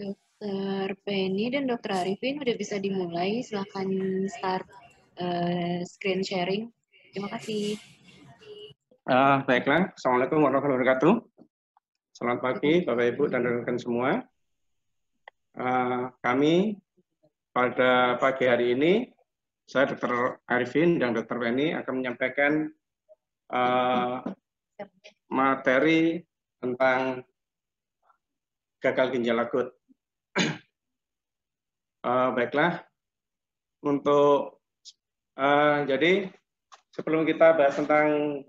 Dokter Penny dan Dokter Arifin udah bisa dimulai. Silahkan start screen sharing. Terima kasih. Baiklah, Assalamualaikum warahmatullahi wabarakatuh. Selamat pagi Bapak Ibu dan rekan semua. Kami pada pagi hari ini, saya Dr. Arifin dan Dr. Penny akan menyampaikan materi tentang gagal ginjal akut. Baiklah, jadi sebelum kita bahas tentang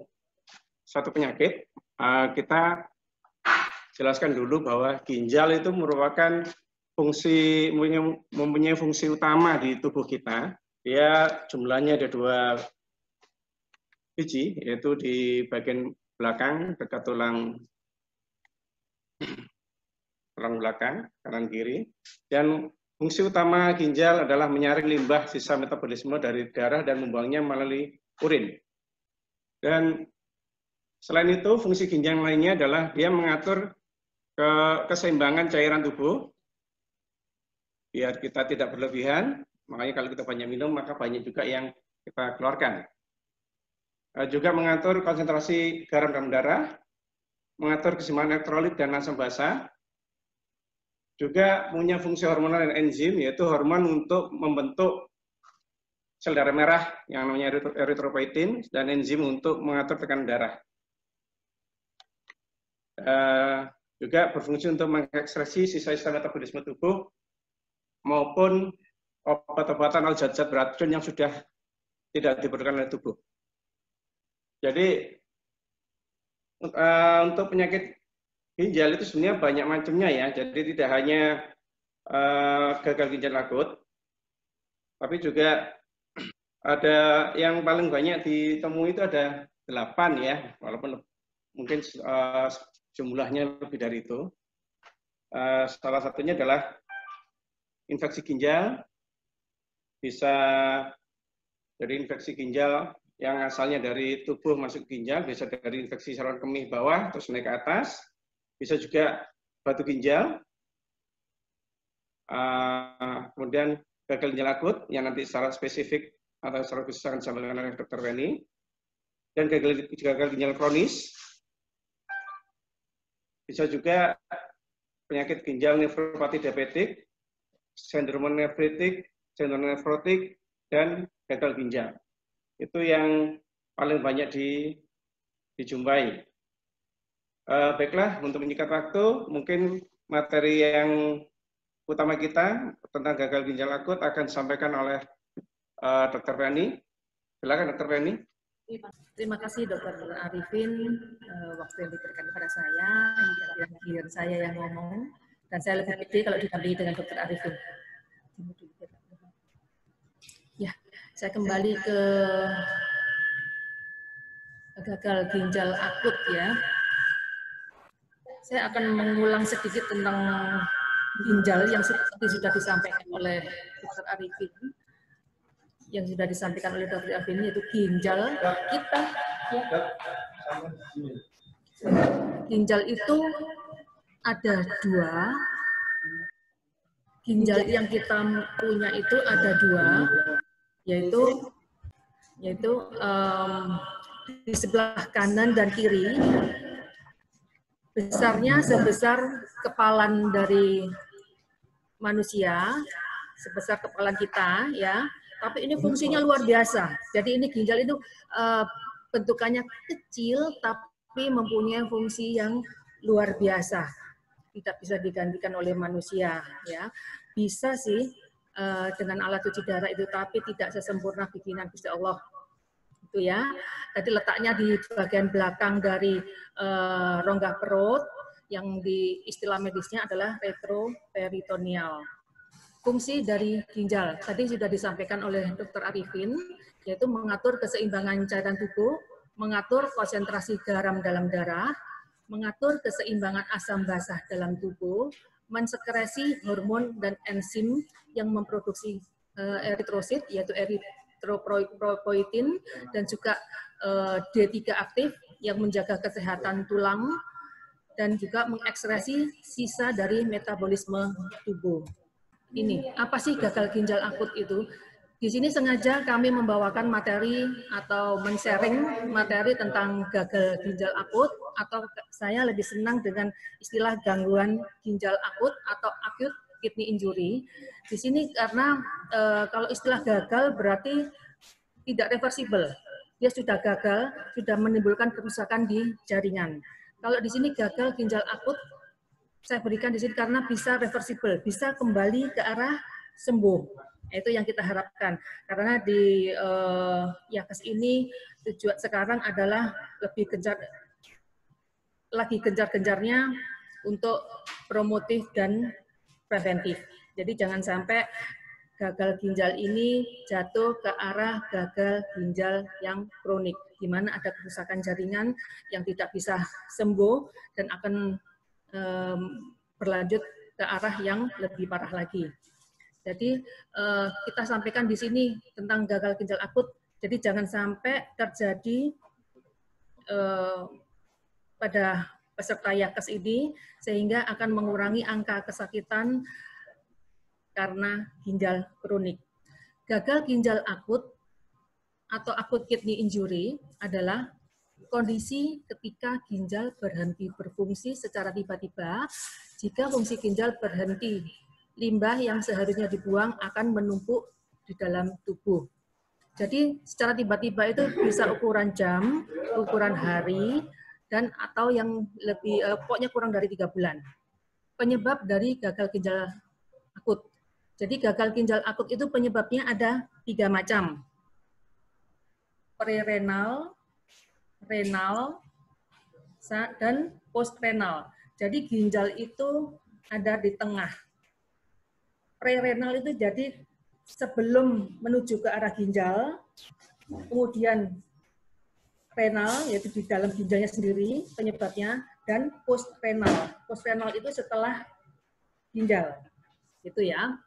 suatu penyakit, kita jelaskan dulu bahwa ginjal itu merupakan mempunyai fungsi utama di tubuh kita. Dia jumlahnya ada 2 biji, yaitu di bagian belakang dekat tulang belakang kanan kiri. Dan fungsi utama ginjal adalah menyaring limbah sisa metabolisme dari darah dan membuangnya melalui urin. Dan selain itu, fungsi ginjal lainnya adalah dia mengatur keseimbangan cairan tubuh, biar kita tidak berlebihan. Makanya kalau kita banyak minum, maka banyak juga yang kita keluarkan. Juga mengatur konsentrasi garam dalam darah, mengatur keseimbangan elektrolit dan asam basa. Juga punya fungsi hormonal dan enzim, yaitu hormon untuk membentuk sel darah merah yang namanya eritropoietin, dan enzim untuk mengatur tekanan darah. Juga berfungsi untuk mengekspresi sisa-sisa metabolisme tubuh maupun obat-obatan atau zat-zat beracun yang sudah tidak diperlukan oleh tubuh. Jadi untuk penyakit ginjal itu sebenarnya banyak macamnya ya. Jadi tidak hanya gagal ginjal akut, tapi juga ada yang paling banyak ditemui itu ada 8 ya, walaupun mungkin jumlahnya lebih dari itu. Salah satunya adalah infeksi ginjal, bisa dari infeksi ginjal yang asalnya dari tubuh masuk ginjal, bisa dari infeksi saluran kemih bawah terus naik ke atas, bisa juga batu ginjal, kemudian gagal ginjal akut yang nanti secara spesifik atau secara khusus akan disampaikan oleh Dr. Penny, dan gagal ginjal kronis, bisa juga penyakit ginjal nefropati diabetik, sindrom nefritik, sindrom nefrotik, dan gagal ginjal. Itu yang paling banyak dijumpai. Baiklah, untuk menyingkat waktu, mungkin materi yang utama kita tentang gagal ginjal akut akan disampaikan oleh Dr. Penny. Silakan Dr. Penny. Terima kasih Dr. Arifin, waktu yang diberikan kepada saya, giliran saya yang ngomong, dan saya lebih pede kalau didampingi dengan Dr. Arifin. Ya, saya kembali ke gagal ginjal akut ya. Saya akan mengulang sedikit tentang ginjal yang sudah disampaikan oleh Dr. Arifin. Yang sudah disampaikan oleh Dr. Arifin, yaitu ginjal kita. Ginjal itu ada 2. Ginjal yang kita punya itu ada 2, yaitu di sebelah kanan dan kiri. Besarnya sebesar kepalan dari manusia, sebesar kepalan kita, ya. Tapi ini fungsinya luar biasa. Jadi ini ginjal itu bentukannya kecil, tapi mempunyai fungsi yang luar biasa. Tidak bisa digantikan oleh manusia, ya. Bisa sih dengan alat cuci darah itu, tapi tidak sesempurna bikinan Gusti Allah. Itu ya. Jadi letaknya di bagian belakang dari rongga perut, yang di istilah medisnya adalah retroperitoneal. Fungsi dari ginjal tadi sudah disampaikan oleh Dr. Arifin, yaitu mengatur keseimbangan cairan tubuh, mengatur konsentrasi garam dalam darah, mengatur keseimbangan asam basa dalam tubuh, mensekresi hormon dan enzim yang memproduksi eritrosit, yaitu eritropoietin, dan juga D3 aktif yang menjaga kesehatan tulang, dan juga mengekspresi sisa dari metabolisme tubuh. Ini, apa sih gagal ginjal akut itu? Di sini sengaja kami membawakan materi atau men-sharing materi tentang gagal ginjal akut, atau saya lebih senang dengan istilah gangguan ginjal akut atau acute kidney injury. Di sini karena kalau istilah gagal berarti tidak reversible. Dia sudah gagal, sudah menimbulkan kerusakan di jaringan. Kalau di sini gagal ginjal akut, saya berikan di sini karena bisa reversible, bisa kembali ke arah sembuh. Itu yang kita harapkan. Karena di YAKES ini tujuan sekarang adalah lebih gencar-gencarnya untuk promotif dan preventif. Jadi jangan sampai gagal ginjal ini jatuh ke arah gagal ginjal yang kronik, di mana ada kerusakan jaringan yang tidak bisa sembuh dan akan berlanjut ke arah yang lebih parah lagi. Jadi kita sampaikan di sini tentang gagal ginjal akut. Jadi jangan sampai terjadi pada peserta YAKES ini, sehingga akan mengurangi angka kesakitan karena ginjal kronik. Gagal ginjal akut atau acute kidney injury adalah kondisi ketika ginjal berhenti berfungsi secara tiba-tiba. Jika fungsi ginjal berhenti, limbah yang seharusnya dibuang akan menumpuk di dalam tubuh. Jadi secara tiba-tiba itu bisa ukuran jam, ukuran hari, dan atau yang lebih pokoknya kurang dari 3 bulan. Penyebab dari gagal ginjal akut. Jadi gagal ginjal akut itu penyebabnya ada 3 macam. Prerenal, renal, dan postrenal. Jadi ginjal itu ada di tengah. Prerenal itu jadi sebelum menuju ke arah ginjal, kemudian renal, yaitu di dalam ginjalnya sendiri penyebabnya, dan postrenal. Postrenal itu setelah ginjal. Itu ya.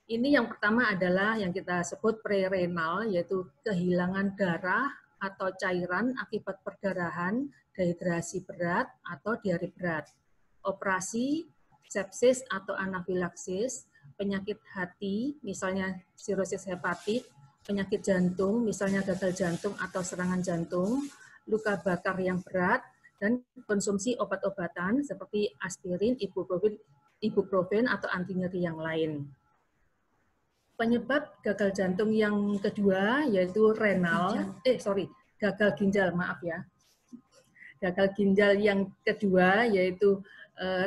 Ini yang pertama adalah yang kita sebut prerenal, yaitu kehilangan darah atau cairan akibat perdarahan, dehidrasi berat, atau diare berat. Operasi, sepsis atau anafilaksis, penyakit hati, misalnya sirosis hepatik, penyakit jantung, misalnya gagal jantung atau serangan jantung, luka bakar yang berat, dan konsumsi obat-obatan seperti aspirin, ibuprofen atau anti nyeri yang lain. Penyebab gagal jantung yang kedua yaitu gagal ginjal, maaf ya. Gagal ginjal yang kedua yaitu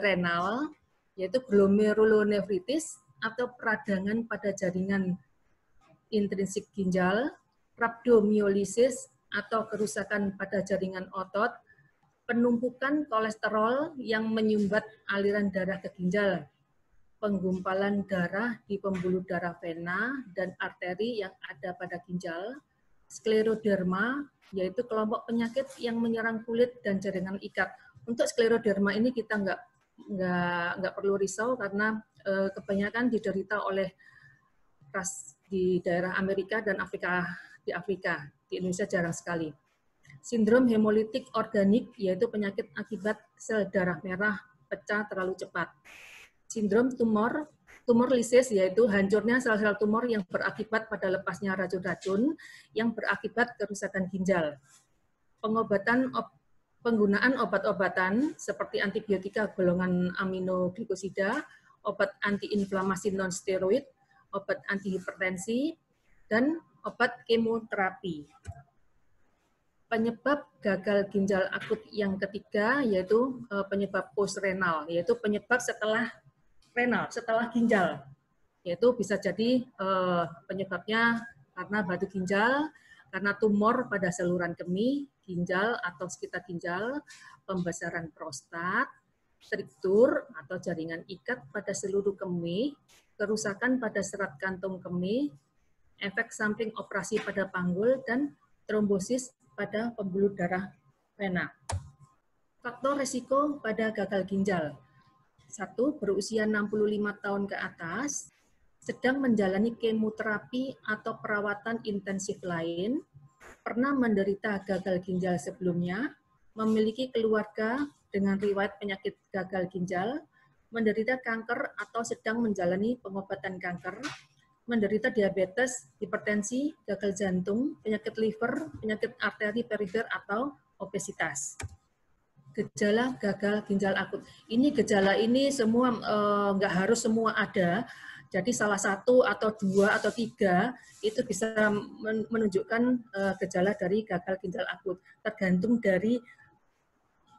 renal, yaitu glomerulonefritis atau peradangan pada jaringan intrinsik ginjal, rhabdomyolysis atau kerusakan pada jaringan otot, penumpukan kolesterol yang menyumbat aliran darah ke ginjal, penggumpalan darah di pembuluh darah vena dan arteri yang ada pada ginjal, skleroderma, yaitu kelompok penyakit yang menyerang kulit dan jaringan ikat. Untuk skleroderma ini kita nggak perlu risau karena kebanyakan diderita oleh ras di daerah Amerika dan Afrika. Di Indonesia jarang sekali. Sindrom hemolitik organik, yaitu penyakit akibat sel darah merah pecah terlalu cepat. Sindrom tumor lisis, yaitu hancurnya sel-sel tumor yang berakibat pada lepasnya racun-racun yang berakibat kerusakan ginjal. Penggunaan obat-obatan seperti antibiotika golongan aminoglikosida, obat antiinflamasi non-steroid, obat antihipertensi, dan obat kemoterapi. Penyebab gagal ginjal akut yang ketiga yaitu penyebab postrenal, yaitu penyebab setelah renal, setelah ginjal, yaitu bisa jadi penyebabnya karena batu ginjal, karena tumor pada saluran kemih, ginjal atau sekitar ginjal, pembesaran prostat, struktur atau jaringan ikat pada seluruh kemih, kerusakan pada serat kantung kemih, efek samping operasi pada panggul, dan trombosis pada pembuluh darah vena. Faktor risiko pada gagal ginjal. 1. Berusia 65 tahun ke atas, sedang menjalani kemoterapi atau perawatan intensif lain, pernah menderita gagal ginjal sebelumnya, memiliki keluarga dengan riwayat penyakit gagal ginjal, menderita kanker atau sedang menjalani pengobatan kanker, menderita diabetes, hipertensi, gagal jantung, penyakit liver, penyakit arteri perifer, atau obesitas. Gejala gagal ginjal akut. Ini gejala ini semua nggak harus semua ada. Jadi salah satu atau dua atau tiga itu bisa menunjukkan gejala dari gagal ginjal akut. Tergantung dari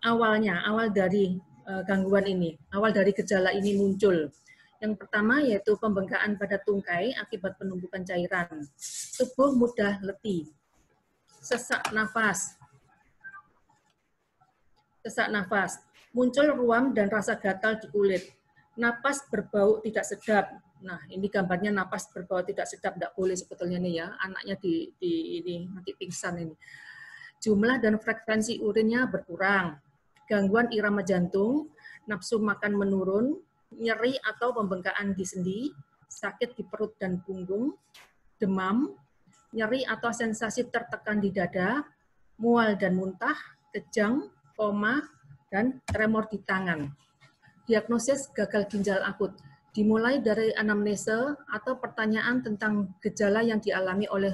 awalnya, awal dari gangguan ini, awal dari gejala ini muncul. Yang pertama yaitu pembengkakan pada tungkai akibat penumpukan cairan. Tubuh mudah letih. Sesak nafas. Sesak nafas. Muncul ruam dan rasa gatal di kulit. Napas berbau tidak sedap. Nah, ini gambarnya napas berbau tidak sedap, tidak boleh sebetulnya nih ya. Anaknya ini nanti pingsan ini. Jumlah dan frekuensi urinnya berkurang. Gangguan irama jantung, nafsu makan menurun, nyeri atau pembengkakan di sendi, sakit di perut dan punggung, demam, nyeri atau sensasi tertekan di dada, mual dan muntah, kejang, koma, dan tremor di tangan. Diagnosis gagal ginjal akut dimulai dari anamnese atau pertanyaan tentang gejala yang dialami oleh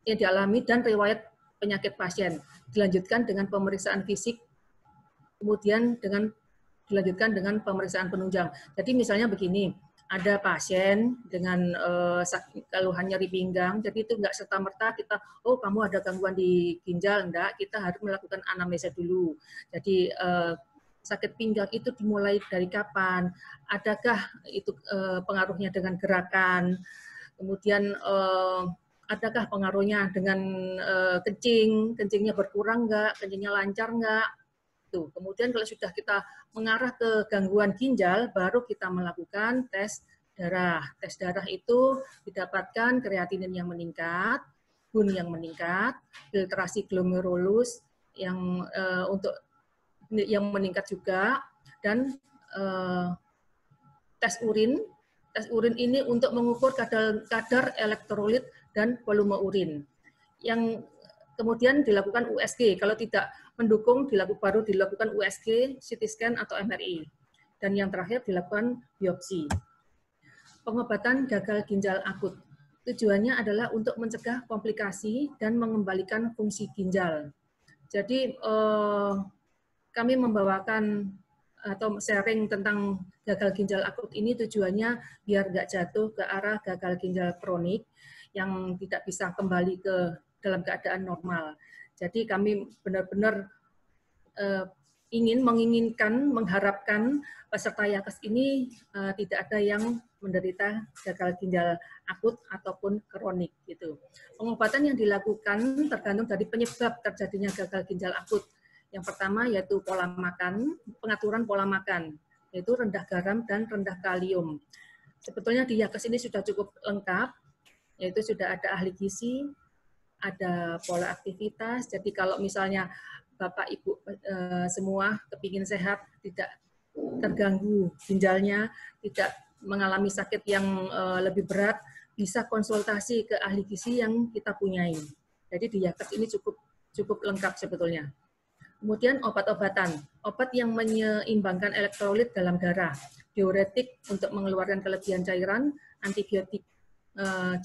dialami dan riwayat penyakit pasien. Dilanjutkan dengan pemeriksaan fisik, kemudian dilanjutkan dengan pemeriksaan penunjang. Jadi misalnya begini, ada pasien dengan keluhan nyeri pinggang, jadi itu nggak serta-merta kita, oh kamu ada gangguan di ginjal, enggak, kita harus melakukan anamnesa dulu. Jadi sakit pinggang itu dimulai dari kapan, adakah itu pengaruhnya dengan gerakan, kemudian adakah pengaruhnya dengan kencingnya berkurang enggak, kencingnya lancar enggak. Tuh. Kemudian kalau sudah kita mengarah ke gangguan ginjal, baru kita melakukan tes darah. Tes darah itu didapatkan kreatinin yang meningkat, gun yang meningkat, filtrasi glomerulus yang yang meningkat juga, dan tes urin. Tes urin ini untuk mengukur kadar elektrolit dan volume urin. Yang kemudian dilakukan USG. Kalau tidak mendukung, baru dilakukan USG, CT scan, atau MRI. Dan yang terakhir dilakukan biopsi. Pengobatan gagal ginjal akut. Tujuannya adalah untuk mencegah komplikasi dan mengembalikan fungsi ginjal. Jadi kami membawakan atau sharing tentang gagal ginjal akut ini tujuannya biar nggak jatuh ke arah gagal ginjal kronik yang tidak bisa kembali ke dalam keadaan normal. Jadi kami benar-benar mengharapkan peserta YAKES ini tidak ada yang menderita gagal ginjal akut ataupun kronik gitu. Pengobatan yang dilakukan tergantung dari penyebab terjadinya gagal ginjal akut. Yang pertama yaitu pola makan, pengaturan pola makan, yaitu rendah garam dan rendah kalium. Sebetulnya di YAKES ini sudah cukup lengkap, yaitu sudah ada ahli gizi, ada pola aktivitas. Jadi kalau misalnya Bapak Ibu semua kepingin sehat, tidak terganggu ginjalnya, tidak mengalami sakit yang lebih berat, bisa konsultasi ke ahli gizi yang kita punyai. Jadi di YAKES ini cukup lengkap sebetulnya. Kemudian obat-obatan, obat yang menyeimbangkan elektrolit dalam darah, diuretik untuk mengeluarkan kelebihan cairan, antibiotik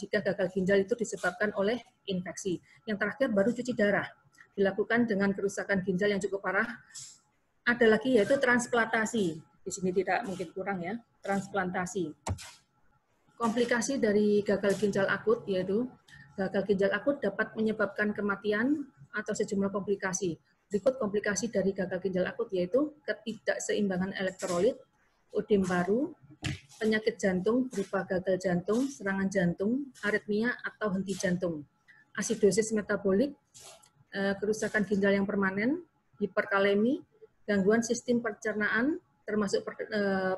jika gagal ginjal itu disebabkan oleh infeksi. Yang terakhir baru cuci darah, dilakukan dengan kerusakan ginjal yang cukup parah. Ada lagi yaitu transplantasi. Di sini tidak mungkin kurang ya, transplantasi. Komplikasi dari gagal ginjal akut yaitu gagal ginjal akut dapat menyebabkan kematian atau sejumlah komplikasi. Berikut komplikasi dari gagal ginjal akut yaitu ketidakseimbangan elektrolit, ödem paru, penyakit jantung berupa gagal jantung, serangan jantung, aritmia atau henti jantung, asidosis metabolik, kerusakan ginjal yang permanen, hiperkalemi, gangguan sistem pencernaan, termasuk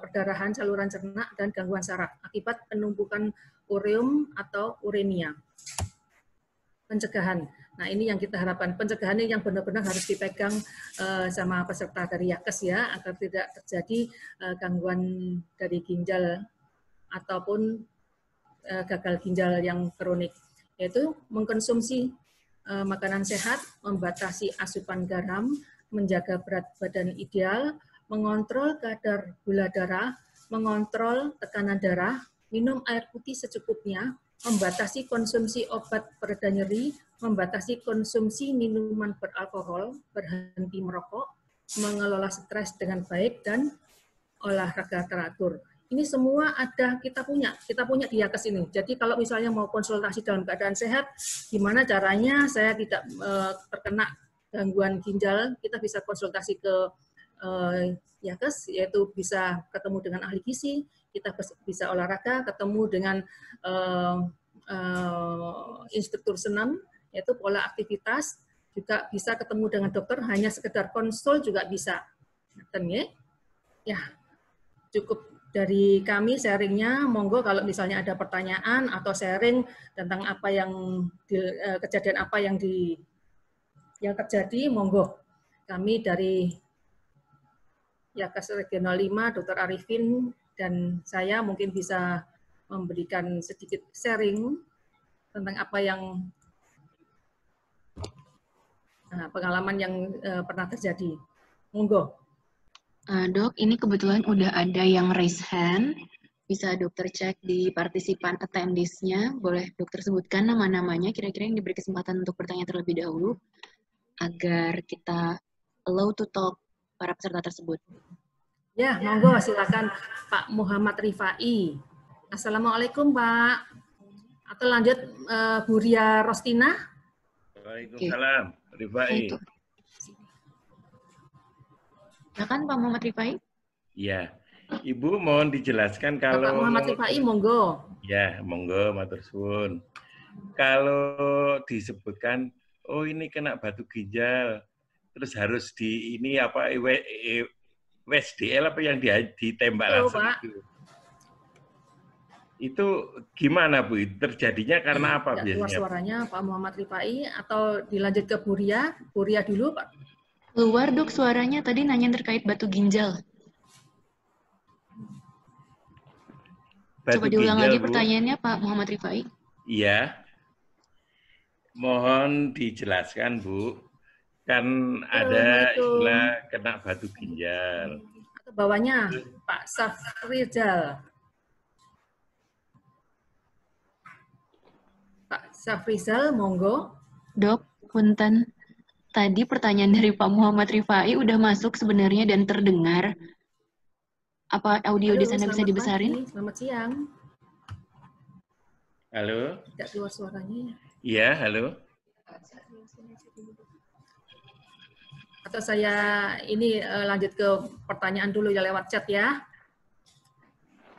perdarahan saluran cerna, dan gangguan saraf akibat penumpukan ureum atau uremia. Pencegahan. Nah, ini yang kita harapkan. Pencegahan ini yang benar-benar harus dipegang sama peserta dari YAKES ya, agar tidak terjadi gangguan dari ginjal ataupun gagal ginjal yang kronik. Yaitu mengkonsumsi makanan sehat, membatasi asupan garam, menjaga berat badan ideal, mengontrol kadar gula darah, mengontrol tekanan darah, minum air putih secukupnya, membatasi konsumsi obat pereda nyeri, membatasi konsumsi minuman beralkohol, berhenti merokok, mengelola stres dengan baik, dan olahraga teratur. Ini semua ada kita punya di Yakes ini. Jadi kalau misalnya mau konsultasi dalam keadaan sehat, gimana caranya saya tidak terkena gangguan ginjal, kita bisa konsultasi ke Yakes, yaitu bisa ketemu dengan ahli gizi, kita bisa olahraga, ketemu dengan instruktur senam, yaitu pola aktivitas, juga bisa ketemu dengan dokter, hanya sekedar konsul juga bisa. Ya, cukup dari kami sharingnya. Monggo kalau misalnya ada pertanyaan atau sharing tentang apa yang kejadian apa yang terjadi, monggo. Kami dari Yakes Regional 5, Dr. Arifin dan saya mungkin bisa memberikan sedikit sharing tentang apa yang pengalaman yang pernah terjadi. Monggo. Dok, ini kebetulan udah ada yang raise hand. Bisa dokter cek di partisipan attendees-nya. Boleh dokter sebutkan nama-namanya, kira-kira yang diberi kesempatan untuk bertanya terlebih dahulu, agar kita allow to talk para peserta tersebut. Ya, monggo silakan Pak Muhammad Rifai. Assalamualaikum Pak. Atau lanjut Bu Ria Rostina. Waalaikumsalam, Rifai. Silakan Pak Muhammad Rifai. Ya, Ibu mohon dijelaskan kalau... Pak Muhammad Rifai, monggo. Ya, monggo, matur suwun. Kalau disebutkan, oh ini kena batu ginjal, terus harus di ini apa, WSDL apa yang ditembak langsung itu. Itu gimana Bu? Terjadinya karena apa biasanya? Keluar suaranya Pak Muhammad Rifai atau dilanjut ke Bu Ria? Bu Ria dulu Pak. Keluar dok suaranya, tadi nanya terkait batu ginjal. Coba diulang lagi pertanyaannya Pak Muhammad Rifai. Iya. Mohon dijelaskan Bu. Kan ada istilah kena batu ginjal. Atau bawahnya Pak Safrizal. Pak Safrizal, monggo. Dok, punten. Tadi pertanyaan dari Pak Muhammad Rifai udah masuk sebenarnya dan terdengar. Apa audio di sana bisa dibesarin? Selamat siang. Halo? Tidak keluar suaranya. Iya, halo. Atau saya ini lanjut ke pertanyaan dulu ya lewat chat ya.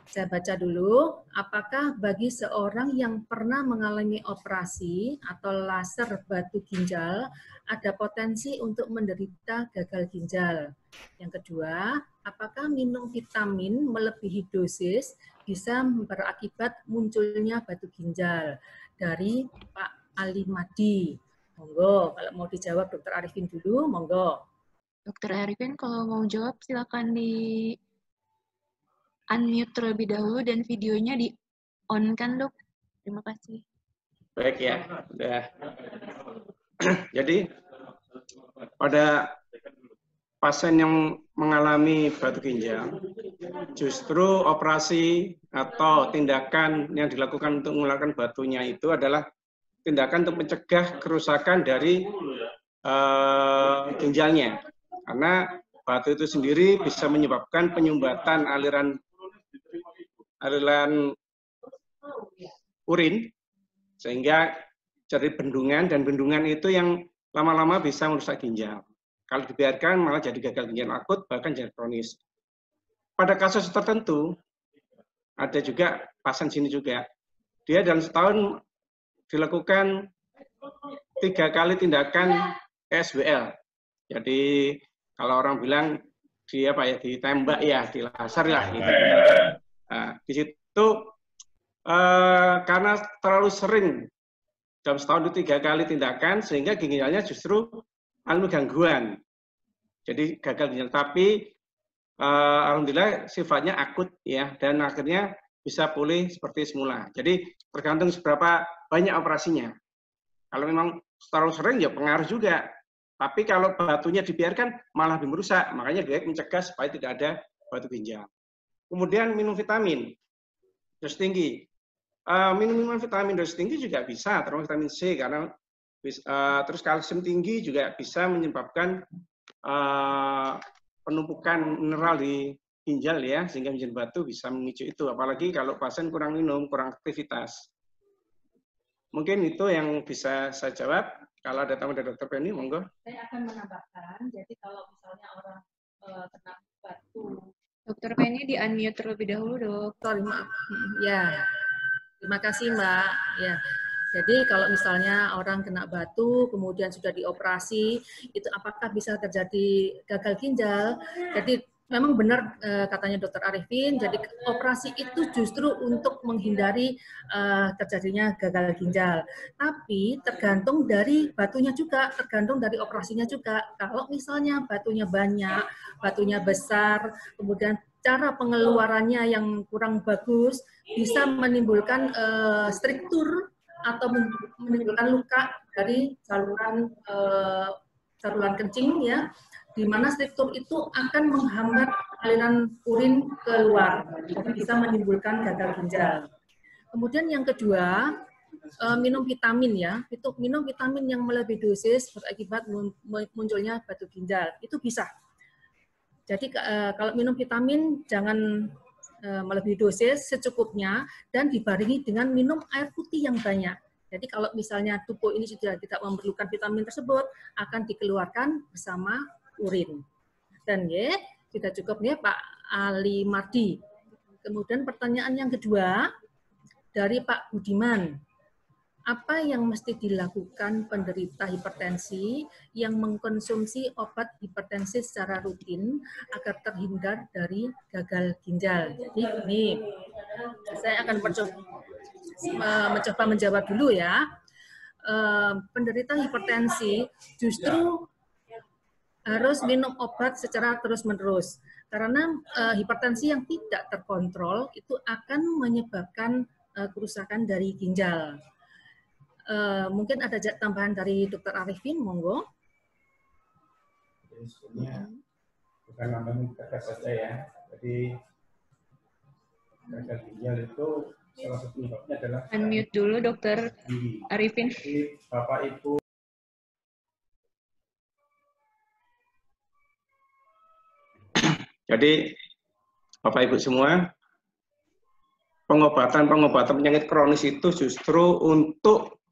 Saya baca dulu. Apakah bagi seorang yang pernah mengalami operasi atau laser batu ginjal ada potensi untuk menderita gagal ginjal? Yang kedua, apakah minum vitamin melebihi dosis bisa berakibat munculnya batu ginjal? Dari Pak Ali Madi. Monggo, kalau mau dijawab Dr. Arifin dulu, monggo. Dr. Arifin, kalau mau jawab silakan di unmute terlebih dahulu dan videonya di on kan dok. Terima kasih. Baik ya, udah. Jadi pada pasien yang mengalami batu ginjal, justru operasi atau tindakan yang dilakukan untuk mengeluarkan batunya itu adalah tindakan untuk mencegah kerusakan dari ginjalnya. Karena batu itu sendiri bisa menyebabkan penyumbatan aliran urin, sehingga jadi bendungan, dan bendungan itu yang lama-lama bisa merusak ginjal. Kalau dibiarkan malah jadi gagal ginjal akut, bahkan jadi kronis. Pada kasus tertentu, ada juga pasien sini juga, dia dalam setahun dilakukan 3 kali tindakan ESBL. Jadi kalau orang bilang ditembak ya, di laser lah gitu. Nah, di situ karena terlalu sering dalam setahun itu 3 kali tindakan, sehingga ginjalnya justru alami gangguan. Jadi gagal ginjal, tapi alhamdulillah sifatnya akut ya, dan akhirnya bisa pulih seperti semula. Jadi tergantung seberapa banyak operasinya. Kalau memang terlalu sering ya pengaruh juga. Tapi kalau batunya dibiarkan malah lebih merusak. Makanya GEG mencegah supaya tidak ada batu ginjal. Kemudian minum vitamin dosis tinggi. Minum vitamin dosis tinggi juga bisa, termasuk vitamin C, karena terus kalsium tinggi juga bisa menyebabkan penumpukan mineral di ginjal ya, sehingga menjadi batu bisa memicu itu. Apalagi kalau pasien kurang minum, kurang aktivitas. Mungkin itu yang bisa saya jawab. Kalau ada tamu dari Dr. Penny, monggo. Saya akan menambahkan, jadi kalau misalnya orang kena batu. Dr. Penny di-unmute terlebih dahulu, Dok. Sorry, maaf. Ya, terima kasih, Mbak. Ya, jadi kalau misalnya orang kena batu, kemudian sudah dioperasi, itu apakah bisa terjadi gagal ginjal? Jadi memang benar katanya Dr. Arifin, jadi operasi itu justru untuk menghindari terjadinya gagal ginjal. Tapi tergantung dari batunya juga, tergantung dari operasinya juga. Kalau misalnya batunya banyak, batunya besar, kemudian cara pengeluarannya yang kurang bagus, bisa menimbulkan struktur atau menimbulkan luka dari saluran kencing ya, di mana struktur itu akan menghambat aliran urin keluar, jadi bisa menimbulkan gagal ginjal. Kemudian yang kedua, minum vitamin ya, itu minum vitamin yang melebihi dosis berakibat munculnya batu ginjal, itu bisa. Jadi kalau minum vitamin jangan melebihi dosis, secukupnya, dan dibarengi dengan minum air putih yang banyak. Jadi kalau misalnya tubuh ini sudah tidak memerlukan vitamin tersebut, akan dikeluarkan bersama urin. Dan ya, sudah cukup ya Pak Ali Mardi. Kemudian pertanyaan yang kedua dari Pak Budiman. Apa yang mesti dilakukan penderita hipertensi yang mengkonsumsi obat hipertensi secara rutin agar terhindar dari gagal ginjal? Jadi ini saya akan mencoba menjawab dulu ya. Penderita hipertensi justru harus minum obat secara terus-menerus. Karena hipertensi yang tidak terkontrol itu akan menyebabkan kerusakan dari ginjal. Mungkin ada tambahan dari Dr. Arifin, monggo. Jadi sebenarnya bukan namanya gagal saja ya. Jadi gagal ginjal itu salah satu penyebabnya adalah Unmute dulu, Dr. Arifin. Jadi Bapak Ibu Jadi, Bapak Ibu semua, pengobatan penyakit kronis itu justru untuk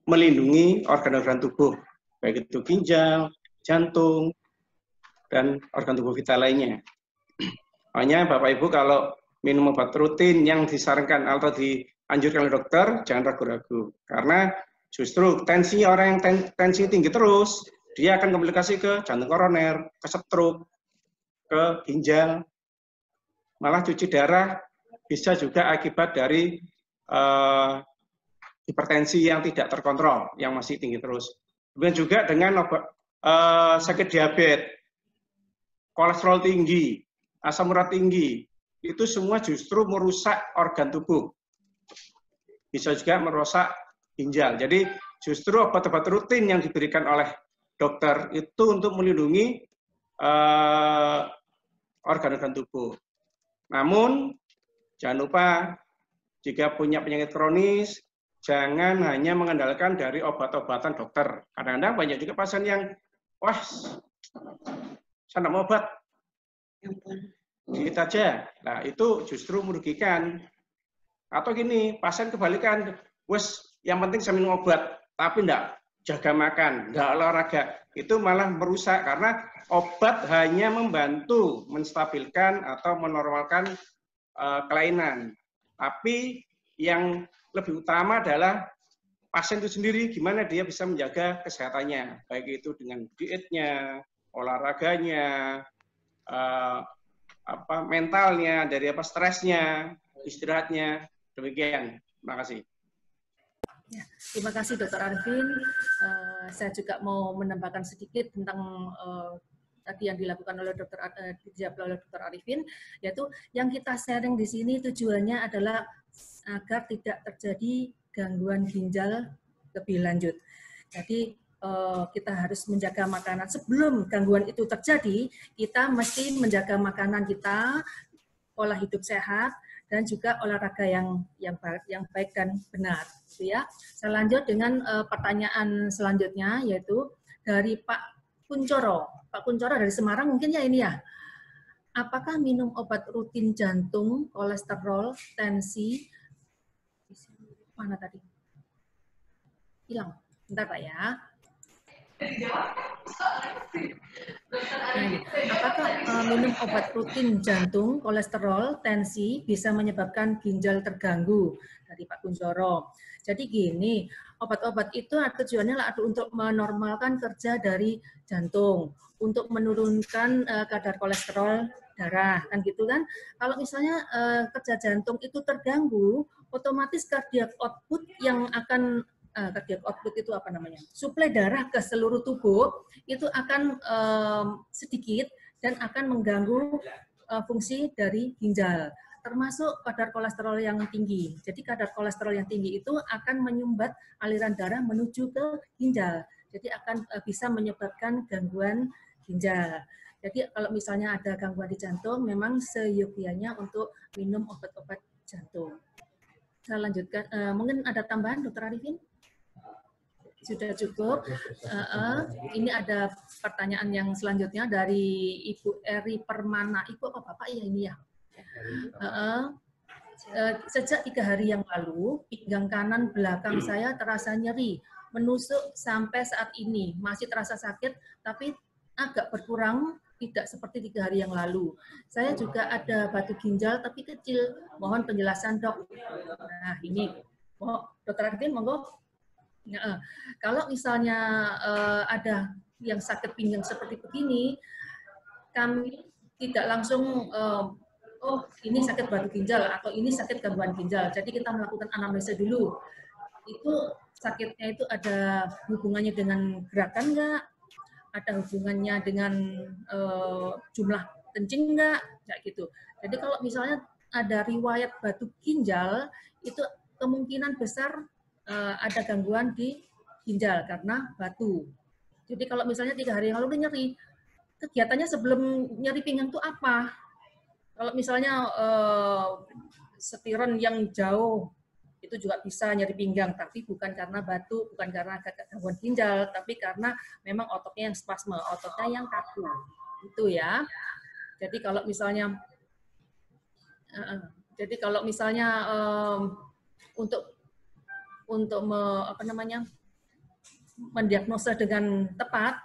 melindungi organ-organ tubuh, baik itu ginjal, jantung, dan organ tubuh vital lainnya. Hanya Bapak Ibu kalau minum obat rutin yang disarankan atau dianjurkan oleh dokter, jangan ragu-ragu. Karena justru tensi orang yang tensi tinggi terus, dia akan komplikasi ke jantung koroner, ke stroke, ke ginjal, malah cuci darah bisa juga akibat dari hipertensi yang tidak terkontrol, yang masih tinggi terus. Kemudian juga dengan sakit diabetes, kolesterol tinggi, asam urat tinggi, itu semua justru merusak organ tubuh. Bisa juga merusak ginjal. Jadi justru obat-obat rutin yang diberikan oleh dokter itu untuk melindungi organ-organ tubuh. Namun, jangan lupa jika punya penyakit kronis, jangan hanya mengandalkan dari obat-obatan dokter. Kadang-kadang banyak juga pasien yang, wah, saya nggak mau obat, diet aja. Nah, itu justru merugikan. Atau gini, pasien kebalikan, wes, yang penting saya minum obat, tapi enggak jaga makan, enggak olahraga. Itu malah merusak, karena obat hanya membantu menstabilkan atau menormalkan kelainan. Tapi yang lebih utama adalah pasien itu sendiri, gimana dia bisa menjaga kesehatannya, baik itu dengan dietnya, olahraganya, mentalnya, dari stresnya, istirahatnya, demikian. Terima kasih. Ya, terima kasih Dr. Arifin. Saya juga mau menambahkan sedikit tentang tadi yang dilakukan oleh Dr. Arifin, yaitu yang kita sharing di sini tujuannya adalah agar tidak terjadi gangguan ginjal lebih lanjut. Jadi kita harus menjaga makanan sebelum gangguan itu terjadi. Kita mesti menjaga makanan kita, pola hidup sehat, dan juga olahraga yang baik dan benar. Gitu ya. Saya lanjut dengan pertanyaan selanjutnya, yaitu dari Pak Kuncoro. Pak Kuncoro dari Semarang mungkin ya ini ya. Apakah minum obat rutin jantung, kolesterol, tensi, mana tadi? Hilang. Bentar Pak ya. Apakah minum obat rutin jantung, kolesterol, tensi bisa menyebabkan ginjal terganggu? Dari Pak Kunjoro. Jadi gini, obat-obat itu tujuannya untuk menormalkan kerja dari jantung, untuk menurunkan kadar kolesterol darah, kan gitu kan? Kalau misalnya kerja jantung itu terganggu, otomatis cardiac output yang akan cardiac output itu apa namanya? Suplai darah ke seluruh tubuh itu akan sedikit dan akan mengganggu fungsi dari ginjal, termasuk kadar kolesterol yang tinggi. Jadi kadar kolesterol yang tinggi itu akan menyumbat aliran darah menuju ke ginjal. Jadi akan bisa menyebabkan gangguan ginjal. Jadi kalau misalnya ada gangguan di jantung, memang seyogianya untuk minum obat-obat jantung. Saya lanjutkan. Mungkin ada tambahan, Dr. Arifin? Sudah cukup. Ini ada pertanyaan yang selanjutnya dari Ibu Eri Permana. Ibu apa Bapak ya ini ya? Sejak 3 hari yang lalu, pinggang kanan belakang saya terasa nyeri, menusuk sampai saat ini. Masih terasa sakit, tapi agak berkurang, tidak seperti 3 hari yang lalu. Saya juga ada batu ginjal, tapi kecil. Mohon penjelasan, Dok. Nah, ini. Dr. Arifin, monggo. Nah, kalau misalnya ada yang sakit pinggang seperti begini, kami tidak langsung oh ini sakit batu ginjal atau ini sakit gangguan ginjal. Jadi kita melakukan anamnesa dulu. Itu sakitnya itu ada hubungannya dengan gerakan nggak? Ada hubungannya dengan jumlah kencing nggak? Kayak gitu. Jadi kalau misalnya ada riwayat batu ginjal, itu kemungkinan besar ada gangguan di ginjal karena batu. Jadi kalau misalnya 3 hari yang lalu nyeri, kegiatannya sebelum nyeri pinggang itu apa? Kalau misalnya setiron yang jauh, itu juga bisa nyeri pinggang, tapi bukan karena batu, bukan karena gangguan ginjal, tapi karena memang ototnya yang spasme, ototnya yang kaku. Itu ya. Jadi kalau misalnya untuk mendiagnosa dengan tepat,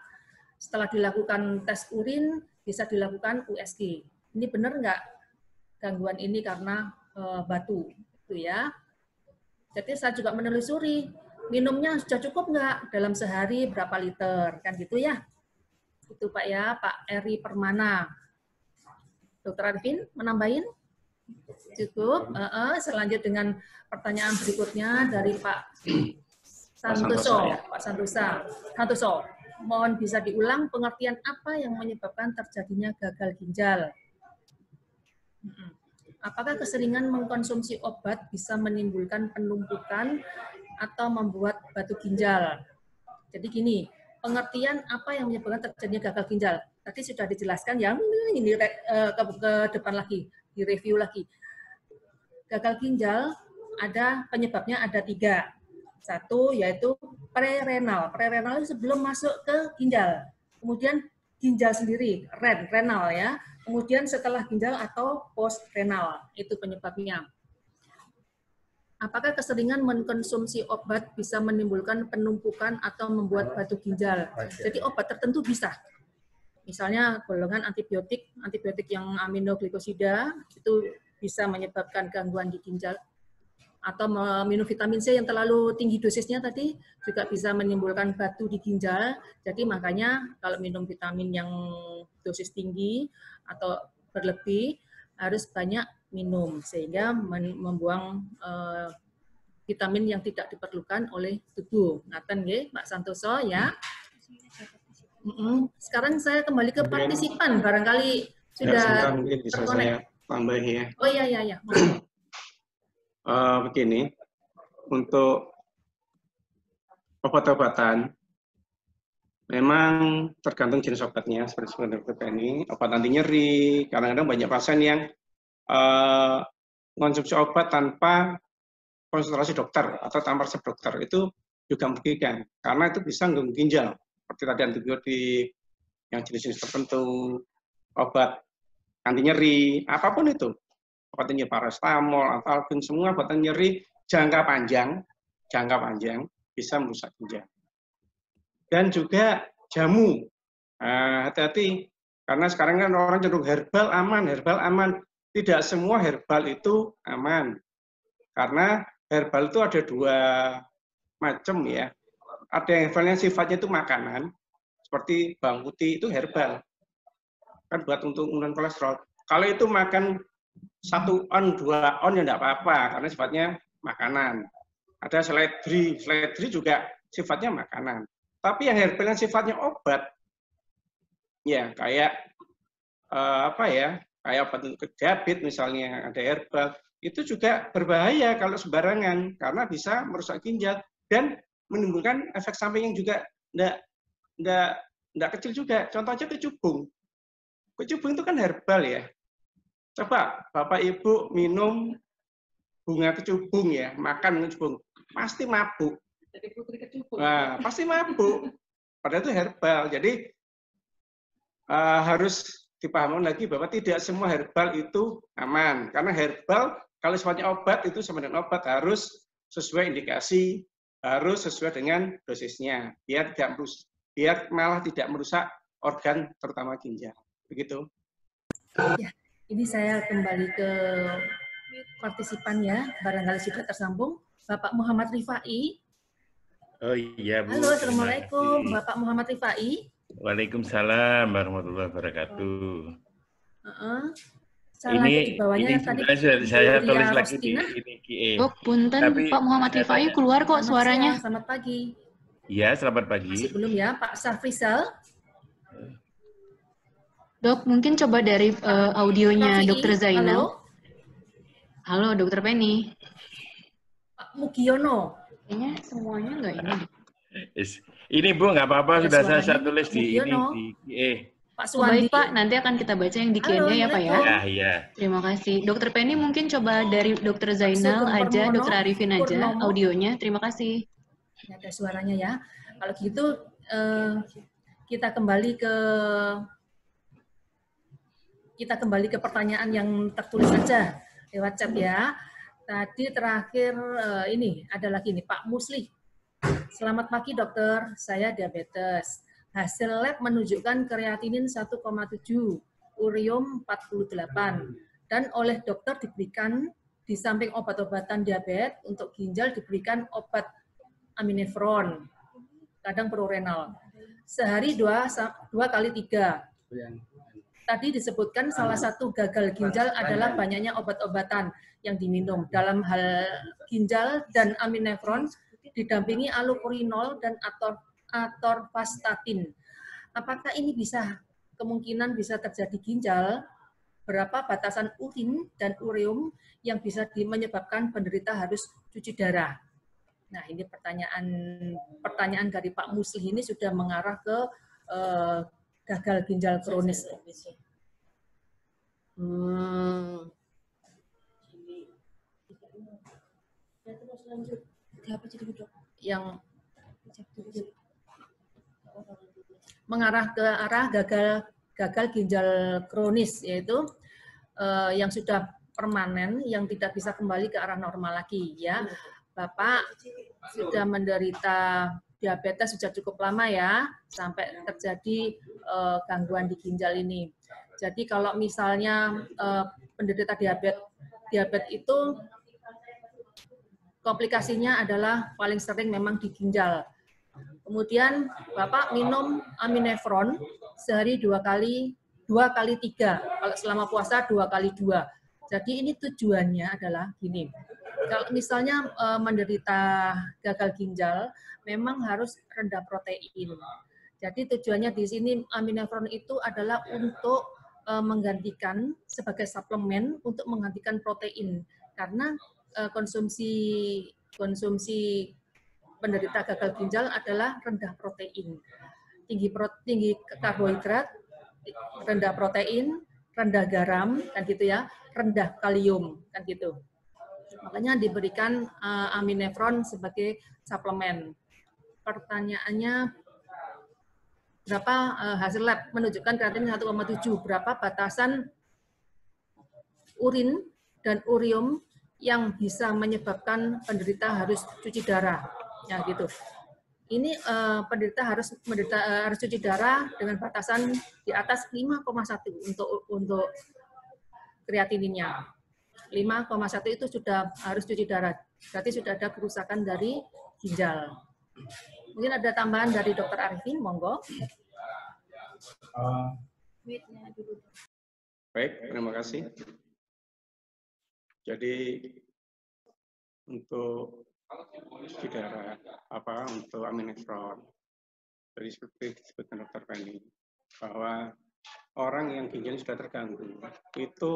setelah dilakukan tes urin, bisa dilakukan USG. Ini benar nggak gangguan ini karena batu, itu ya. Jadi saya juga menelusuri, minumnya sudah cukup nggak dalam sehari berapa liter, kan gitu ya. Itu Pak ya, Pak Eri Permana. Dr. Arifin, menambahin? Cukup. Selanjut dengan pertanyaan berikutnya dari Pak Santoso. Pak Santoso. Mohon bisa diulang pengertian apa yang menyebabkan terjadinya gagal ginjal. Apakah keseringan mengkonsumsi obat bisa menimbulkan penumpukan atau membuat batu ginjal? Jadi gini, pengertian apa yang menyebabkan terjadinya gagal ginjal. Tadi sudah dijelaskan yang ini ke depan lagi, direview lagi. Gagal ginjal ada penyebabnya ada 3. 1 yaitu prerenal. Prerenal itu sebelum masuk ke ginjal. Kemudian ginjal sendiri, renal ya. Kemudian setelah ginjal atau postrenal, itu penyebabnya. Apakah keseringan mengkonsumsi obat bisa menimbulkan penumpukan atau membuat batu ginjal? Jadi obat tertentu bisa. Misalnya golongan antibiotik yang aminoglikosida itu bisa menyebabkan gangguan di ginjal. Atau minum vitamin C yang terlalu tinggi dosisnya tadi juga bisa menimbulkan batu di ginjal. Jadi makanya kalau minum vitamin yang dosis tinggi atau berlebih harus banyak minum sehingga membuang vitamin yang tidak diperlukan oleh tubuh. Ngaten nggih, Pak Santoso ya. Sekarang saya kembali ke partisipan, barangkali sudah mungkin bisa saya tambahi ya. Oh iya. Begini, untuk obat-obatan memang tergantung jenis obatnya, seperti Dr. Penny. Obat anti nyeri, kadang-kadang banyak pasien yang mengonsumsi obat tanpa konsultasi dokter atau tanpa resep dokter. Itu juga merugikan, karena itu bisa mengganggu ginjal. Seperti tadi antibiotik, yang jenis-jenis tertentu, obat anti nyeri, apapun itu. Obat nyeri paracetamol, Alfalin, semua obat nyeri jangka panjang bisa merusak ginjal. Dan juga jamu. Hati-hati, karena sekarang kan orang cenderung herbal aman. Tidak semua herbal itu aman. Karena herbal itu ada dua macam ya. Ada yang herbalnya sifatnya itu makanan, seperti bawang putih itu herbal. Kan buat untuk menurunkan kolesterol. Kalau itu makan 1 on, 2 on ya enggak apa-apa, karena sifatnya makanan. Ada seledri juga sifatnya makanan. Tapi yang herbal yang sifatnya obat, ya kayak kayak obat untuk diabetes misalnya, ada herbal, itu juga berbahaya kalau sembarangan karena bisa merusak ginjal dan menimbulkan efek samping yang juga enggak kecil juga. Contoh aja kecubung. Kecubung itu kan herbal ya. Coba Bapak Ibu minum bunga kecubung ya, makan kecubung, pasti mabuk. Nah, pasti mabuk. Padahal itu herbal. Jadi harus dipahami lagi bahwa tidak semua herbal itu aman. Karena herbal kalau sifatnya obat itu sama dengan obat, harus sesuai indikasi, harus sesuai dengan dosisnya, biar malah tidak merusak organ terutama ginjal. Begitu. Ya, ini saya kembali ke partisipan ya, barangkali sudah tersambung. Bapak Muhammad Rifai. Oh iya, Bu. Halo, Assalamualaikum, Bapak Muhammad Rifai. Waalaikumsalam warahmatullahi wabarakatuh. Ini tadi saya tulis lagi di ini. Oh, punten, Pak Muhammad Rifai keluar kok suaranya. Selamat pagi. Iya, selamat pagi. Masih belum ya, Pak Safrizal? Dok, mungkin coba dari audionya Dr. Zainal. Halo, Dr. Penny. Pak Mugiono. Kayaknya semuanya nggak ini. Ini Bu, nggak apa-apa, sudah saya tulis di ini di Pak Suwandi. Baik Pak, nanti akan kita baca yang di Q&A ya Pak ya. Iya. Terima kasih. Dr. Penny mungkin coba dari Dr. Zainal aja, Dr. Arifin aja audionya. Terima kasih. Ada suaranya ya. Kalau gitu kita kembali ke pertanyaan yang tertulis saja lewat chat ya. Tadi terakhir ini ada lagi nih Pak Musli. Selamat pagi dokter, saya diabetes. Hasil lab menunjukkan kreatinin 1,7, urium 48, dan oleh dokter diberikan di samping obat-obatan diabetes untuk ginjal diberikan obat aminefron, kadang prorenal. Sehari 2 kali 3. Tadi disebutkan salah satu gagal ginjal adalah banyaknya obat-obatan yang diminum. Dalam hal ginjal dan aminefron didampingi allopurinol dan atorvastatin. Apakah ini kemungkinan bisa terjadi ginjal? Berapa batasan urin dan ureum yang bisa menyebabkan penderita harus cuci darah? Nah, ini pertanyaan dari Pak Musli ini sudah mengarah ke gagal ginjal kronis. Yang mengarah ke arah gagal ginjal kronis, yaitu yang sudah permanen, yang tidak bisa kembali ke arah normal lagi ya. Bapak sudah menderita diabetes sudah cukup lama ya, sampai terjadi gangguan di ginjal ini. Jadi kalau misalnya penderita diabetes itu komplikasinya adalah paling sering memang di ginjal. Kemudian Bapak minum aminefron sehari 2 kali 3. Kalau selama puasa 2 kali 2. Jadi ini tujuannya adalah gini. Kalau misalnya menderita gagal ginjal, memang harus rendah protein. Jadi tujuannya di sini aminefron itu adalah untuk menggantikan sebagai suplemen untuk menggantikan protein. Karena konsumsi penderita gagal ginjal adalah rendah protein, tinggi karbohidrat, rendah protein, rendah garam, kan gitu ya, rendah kalium, kan gitu. Makanya diberikan aminefron sebagai suplemen. Pertanyaannya, berapa hasil lab menunjukkan kreatin 1,7, berapa batasan urin dan urium yang bisa menyebabkan penderita harus cuci darah, ya gitu. Ini penderita harus cuci darah dengan batasan di atas 5,1 untuk kreatininnya. 5,1 itu sudah harus cuci darah. Berarti sudah ada kerusakan dari ginjal. Mungkin ada tambahan dari Dr. Arifin, monggo. Baik, terima kasih. Jadi untuk cuci darah, untuk aminefron, jadi seperti disebutkan Dr. Penny, bahwa orang yang ginjalnya sudah terganggu itu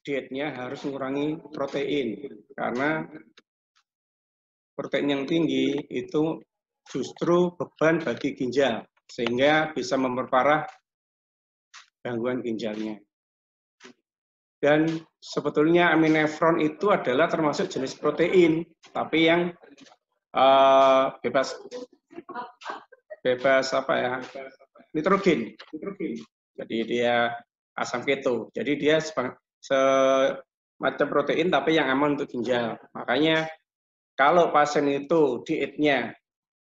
dietnya harus mengurangi protein, karena protein yang tinggi itu justru beban bagi ginjal, sehingga bisa memperparah gangguan ginjalnya. Dan sebetulnya aminefron itu adalah termasuk jenis protein, tapi yang bebas nitrogen. Jadi dia asam keto. Jadi dia semacam protein tapi yang aman untuk ginjal. Makanya kalau pasien itu dietnya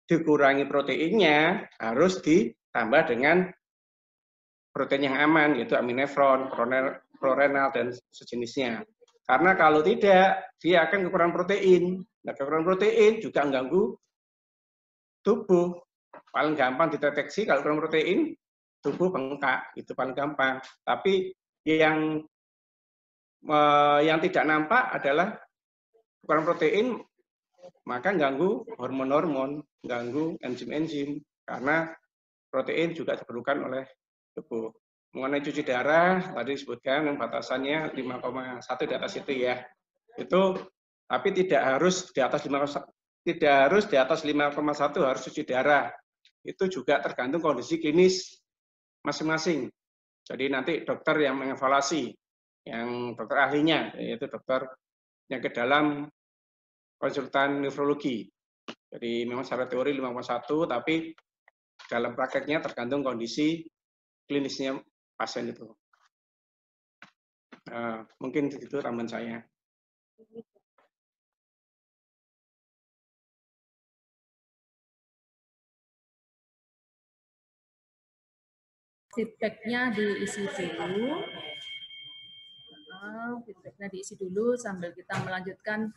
dikurangi proteinnya, harus ditambah dengan protein yang aman, yaitu aminefron, prorenal, dan sejenisnya. Karena kalau tidak, dia akan kekurangan protein. Nah, kekurangan protein juga mengganggu tubuh. Paling gampang dideteksi kalau kurang protein, tubuh bengkak, itu paling gampang. Tapi yang tidak nampak adalah kekurangan protein, maka ganggu hormon-hormon, ganggu enzim-enzim, karena protein juga diperlukan oleh tubuh. Mengenai cuci darah, tadi disebutkan batasannya 5,1 di atas itu ya. Itu, tapi tidak harus di atas 5,1 harus cuci darah. Itu juga tergantung kondisi klinis masing-masing. Jadi nanti dokter yang mengevaluasi, yang dokter ahlinya, yaitu dokter yang ke dalam konsultan nefrologi. Jadi memang secara teori 5,1, tapi dalam prakteknya tergantung kondisi klinisnya pasien itu. Mungkin itu tambahan saya. Feedback-nya diisi dulu. Feedback-nya diisi dulu sambil kita melanjutkan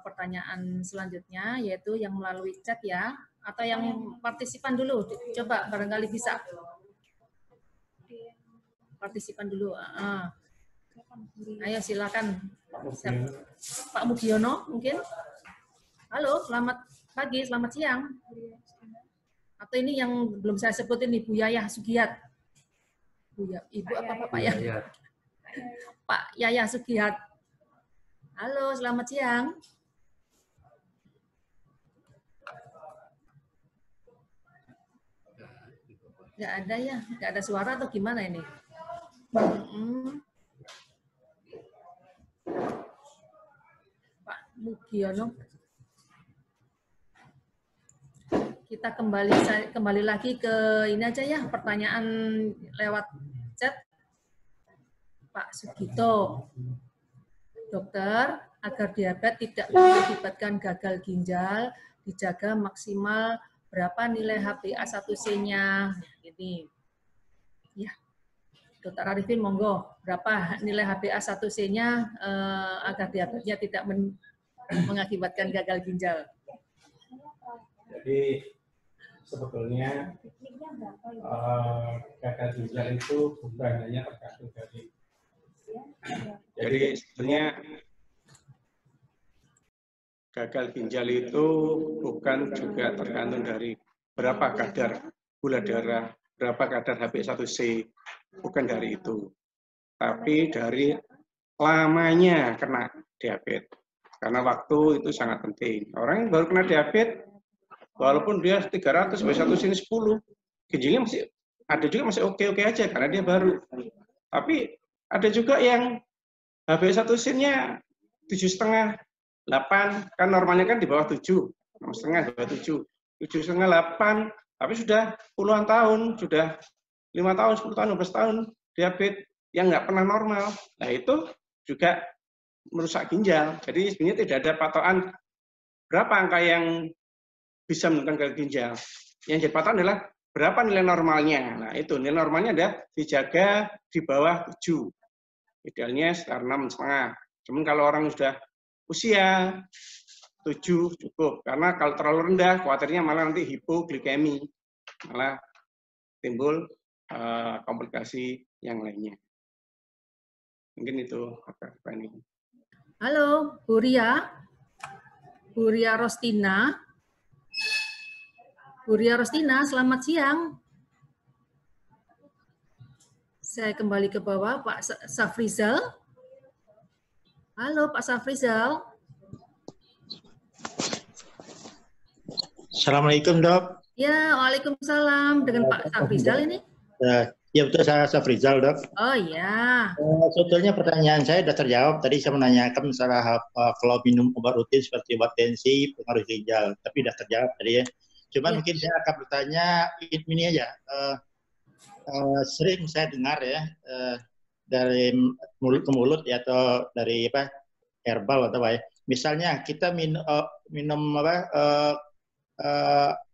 pertanyaan selanjutnya, yaitu yang melalui chat ya, atau yang partisipan dulu. Coba barangkali bisa. Partisipan dulu. Ayo silakan. Pak Mugiono mungkin. Halo, selamat pagi, selamat siang. Atau ini yang belum saya sebutin nih, Bu Yayah Sugiat. Ibu apa Pak ya? Pak Yayah Sugiat. Halo, selamat siang. Nggak ada ya? Nggak ada suara atau gimana ini? Pak Mugiono. Kita kembali lagi ke ini aja ya, pertanyaan lewat chat. Pak Sugito, dokter, agar diabetes tidak mengakibatkan gagal ginjal, dijaga maksimal berapa nilai HbA1c-nya? Ini, ya, Dokter Arifin, monggo, berapa nilai HbA1c-nya agar diabetesnya tidak mengakibatkan gagal ginjal? Jadi sebetulnya gagal ginjal itu bukan hanya tergantung dari. Jadi sebenarnya gagal ginjal itu bukan juga tergantung dari berapa kadar gula darah, berapa kadar HbA1c, bukan dari itu. Tapi dari lamanya kena diabetes. karena waktu itu sangat penting. Orang yang baru kena diabetes, walaupun dia 300, satu sini 10, ginjalnya masih ada juga masih oke-oke aja karena dia baru. Tapi ada juga yang HbA1c-nya 7,5, 8, kan normalnya kan di bawah 7, 6,5, di bawah 7, 7,5, 8, tapi sudah puluhan tahun, sudah 5 tahun, 10 tahun, 12 tahun diabetes yang nggak pernah normal. Nah itu juga merusak ginjal. Jadi sebenarnya tidak ada patokan berapa angka yang bisa menurunkan gagal ginjal. Yang jadi patokan adalah berapa nilai normalnya. Nah itu nilai normalnya ada dijaga di bawah 7. Idealnya sekitar 6,5. Cuman kalau orang sudah usia 7 cukup. Karena kalau terlalu rendah, khawatirnya malah nanti hipoglikemi. Malah timbul komplikasi yang lainnya. Mungkin itu Pak ini. Halo, Bu Ria. Bu Ria Rostina. Bu Ria Rostina, selamat siang. Saya kembali ke bawah, Pak Safrizal. Halo, Pak Safrizal. Assalamualaikum, Dok. Ya, waalaikumsalam. Dengan Pak Safrizal ini? Ya, betul, saya Safrizal, Dok. Oh ya. Sebetulnya pertanyaan saya sudah terjawab. Tadi saya menanyakan masalah kalau minum obat rutin seperti obat tensi, pengaruh ginjal. Tapi sudah terjawab tadi ya. Cuman mungkin saya akan bertanya ini aja. Sering saya dengar ya, dari mulut ke mulut ya, atau dari herbal atau apa ya. Misalnya kita minum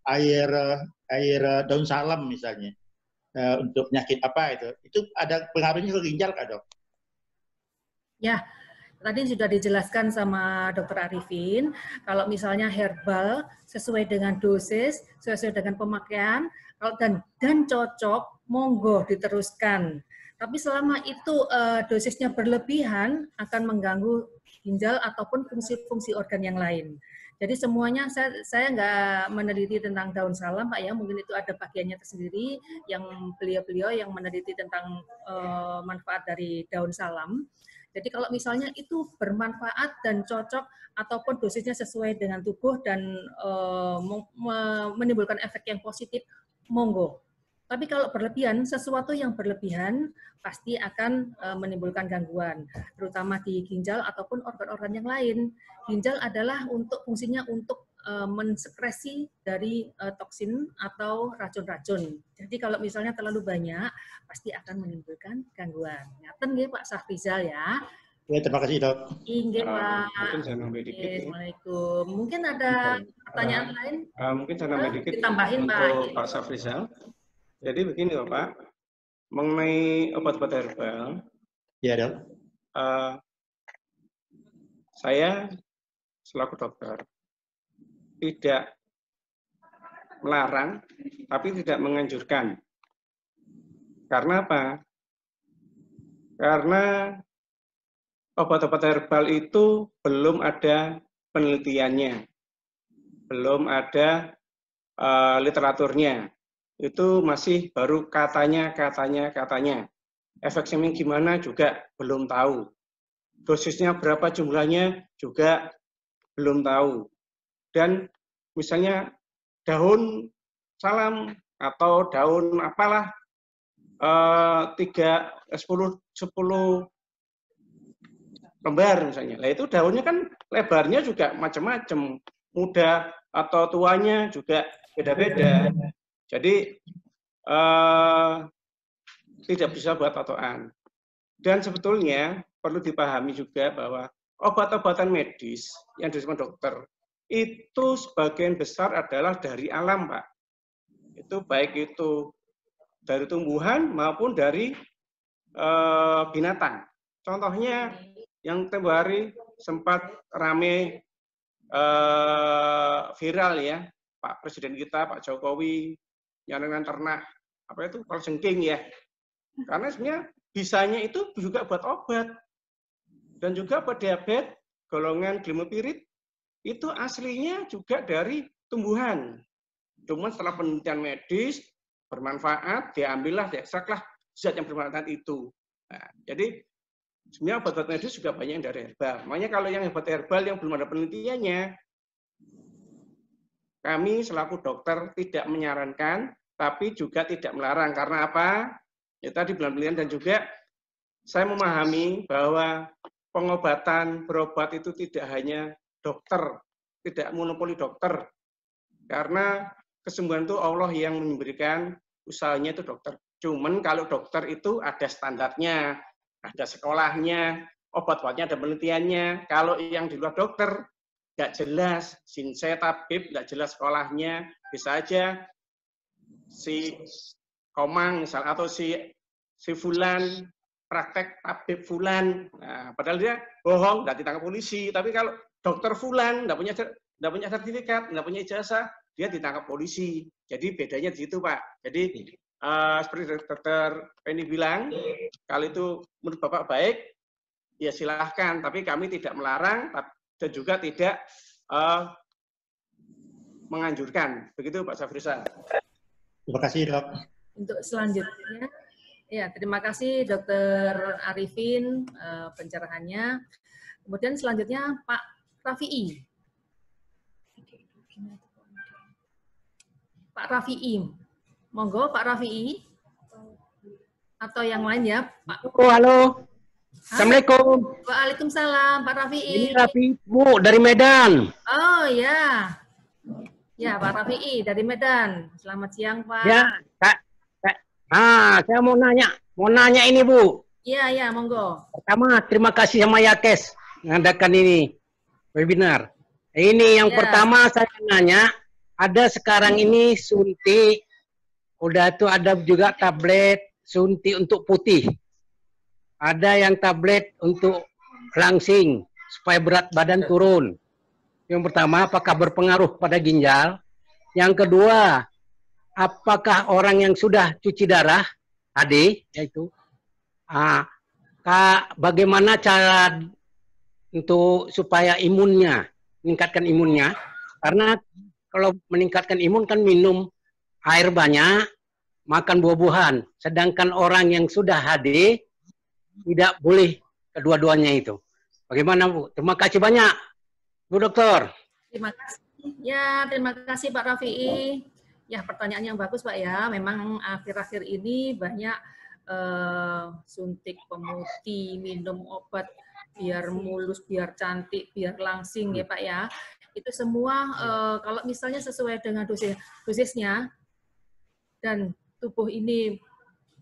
air daun salam misalnya. Untuk penyakit apa itu ada pengaruhnya ke ginjal kah, Dok? Ya, tadi sudah dijelaskan sama Dr. Arifin, kalau misalnya herbal sesuai dengan dosis, sesuai dengan pemakaian, kalau dan cocok, monggo diteruskan. Tapi selama itu dosisnya berlebihan akan mengganggu ginjal ataupun fungsi-fungsi organ yang lain. Jadi semuanya saya nggak meneliti tentang daun salam, Pak ya. Mungkin itu ada bagiannya tersendiri yang beliau-beliau yang meneliti tentang manfaat dari daun salam. Jadi kalau misalnya itu bermanfaat dan cocok ataupun dosisnya sesuai dengan tubuh dan menimbulkan efek yang positif, monggo. Tapi kalau berlebihan, sesuatu yang berlebihan pasti akan menimbulkan gangguan, terutama di ginjal ataupun organ-organ yang lain. Ginjal adalah fungsinya untuk mensekresi dari toksin atau racun-racun. Jadi kalau misalnya terlalu banyak, pasti akan menimbulkan gangguan. Ngaten nggih Pak Safrizal ya. Ya, terima kasih, Dok. Inggih, Pak. Mungkin saya nambah dikit. Assalamualaikum. Mungkin ada pertanyaan lain? Mungkin saya nambah dikit ditambahin, untuk Pak Safrizal. Jadi begini Bapak, mengenai obat-obat herbal, ya Dok. Saya selaku dokter tidak melarang, tapi tidak menganjurkan. Karena apa? Karena obat-obat herbal itu belum ada penelitiannya, belum ada literaturnya. Itu masih baru katanya. Efek samping gimana juga belum tahu. Dosisnya berapa jumlahnya juga belum tahu. Dan misalnya daun salam atau daun apalah 10 lembar misalnya. Nah itu daunnya kan lebarnya juga macam-macam. Muda atau tuanya juga beda-beda. Jadi tidak bisa buat patokan. Dan sebetulnya perlu dipahami juga bahwa obat-obatan medis yang disebut dokter itu sebagian besar adalah dari alam, Pak. Itu baik itu dari tumbuhan maupun dari binatang. Contohnya yang tempo hari sempat rame viral ya, Pak Presiden kita, Pak Jokowi, nyarankan ternak, apa itu, kalsengking ya. Karena sebenarnya bisanya itu juga buat obat. Dan juga buat diabetes, golongan glimepirid, itu aslinya juga dari tumbuhan. Cuma setelah penelitian medis, bermanfaat, diambillah, diekstraklah zat yang bermanfaat itu. Nah, jadi Sebenarnya obat-obat medis juga banyak yang dari herbal. Makanya kalau yang obat herbal yang belum ada penelitiannya, kami selaku dokter tidak menyarankan, tapi juga tidak melarang. Karena apa? Ya tadi belum penelitian, dan juga saya memahami bahwa pengobatan berobat itu tidak hanya dokter, tidak monopoli dokter. Karena kesembuhan itu Allah yang memberikan, usahanya itu dokter. Cuman kalau dokter itu ada standarnya, ada sekolahnya, obat-obatnya ada penelitiannya. Kalau yang di luar dokter, nggak jelas, sinsay tabib, nggak jelas sekolahnya, bisa aja si Komang misal, atau si Fulan praktek tabib Fulan, nah, padahal dia bohong, nggak ditangkap polisi. Tapi kalau dokter Fulan nggak punya sertifikat, nggak punya ijazah, dia ditangkap polisi. Jadi bedanya di situ, Pak. Jadi seperti dokter Penny bilang, kalau itu menurut Bapak baik, ya silahkan. Tapi kami tidak melarang dan juga tidak menganjurkan. Begitu Pak Safrisa. Terima kasih, Dok. Untuk selanjutnya, ya terima kasih Dr. Arifin pencerahannya. Kemudian selanjutnya Pak Rafi'i. Pak Rafi'i, monggo Pak Rafi'i. Atau yang lain ya, Pak. Oh, halo. Assalamualaikum. Waalaikumsalam, Pak Rafi'i. Ini Rafi, Bu, dari Medan. Oh ya. Ya, Pak Rafi'i dari Medan. Selamat siang, Pak. Ya, saya mau nanya ini, Bu. Iya, ya, monggo. Pertama, terima kasih sama Yakes mengadakan ini webinar. Ini yang pertama saya nanya, ada sekarang ini suntik, udah tuh ada juga tablet suntik untuk putih. Ada yang tablet untuk langsing supaya berat badan turun. Yang pertama, apakah berpengaruh pada ginjal? Yang kedua, apakah orang yang sudah cuci darah, HD, yaitu, bagaimana cara untuk supaya imunnya, meningkatkan imunnya? Karena kalau meningkatkan imun kan minum air banyak, makan buah-buahan. Sedangkan orang yang sudah HD, tidak boleh kedua-duanya itu. Bagaimana, Bu? Terima kasih banyak, Bu Dokter. Terima kasih. Ya, terima kasih Pak Rafi'i. Ya, pertanyaan yang bagus Pak ya. Memang akhir-akhir ini banyak suntik pemutih, minum obat biar mulus, biar cantik, biar langsing ya Pak ya. Itu semua kalau misalnya sesuai dengan dosisnya dan tubuh ini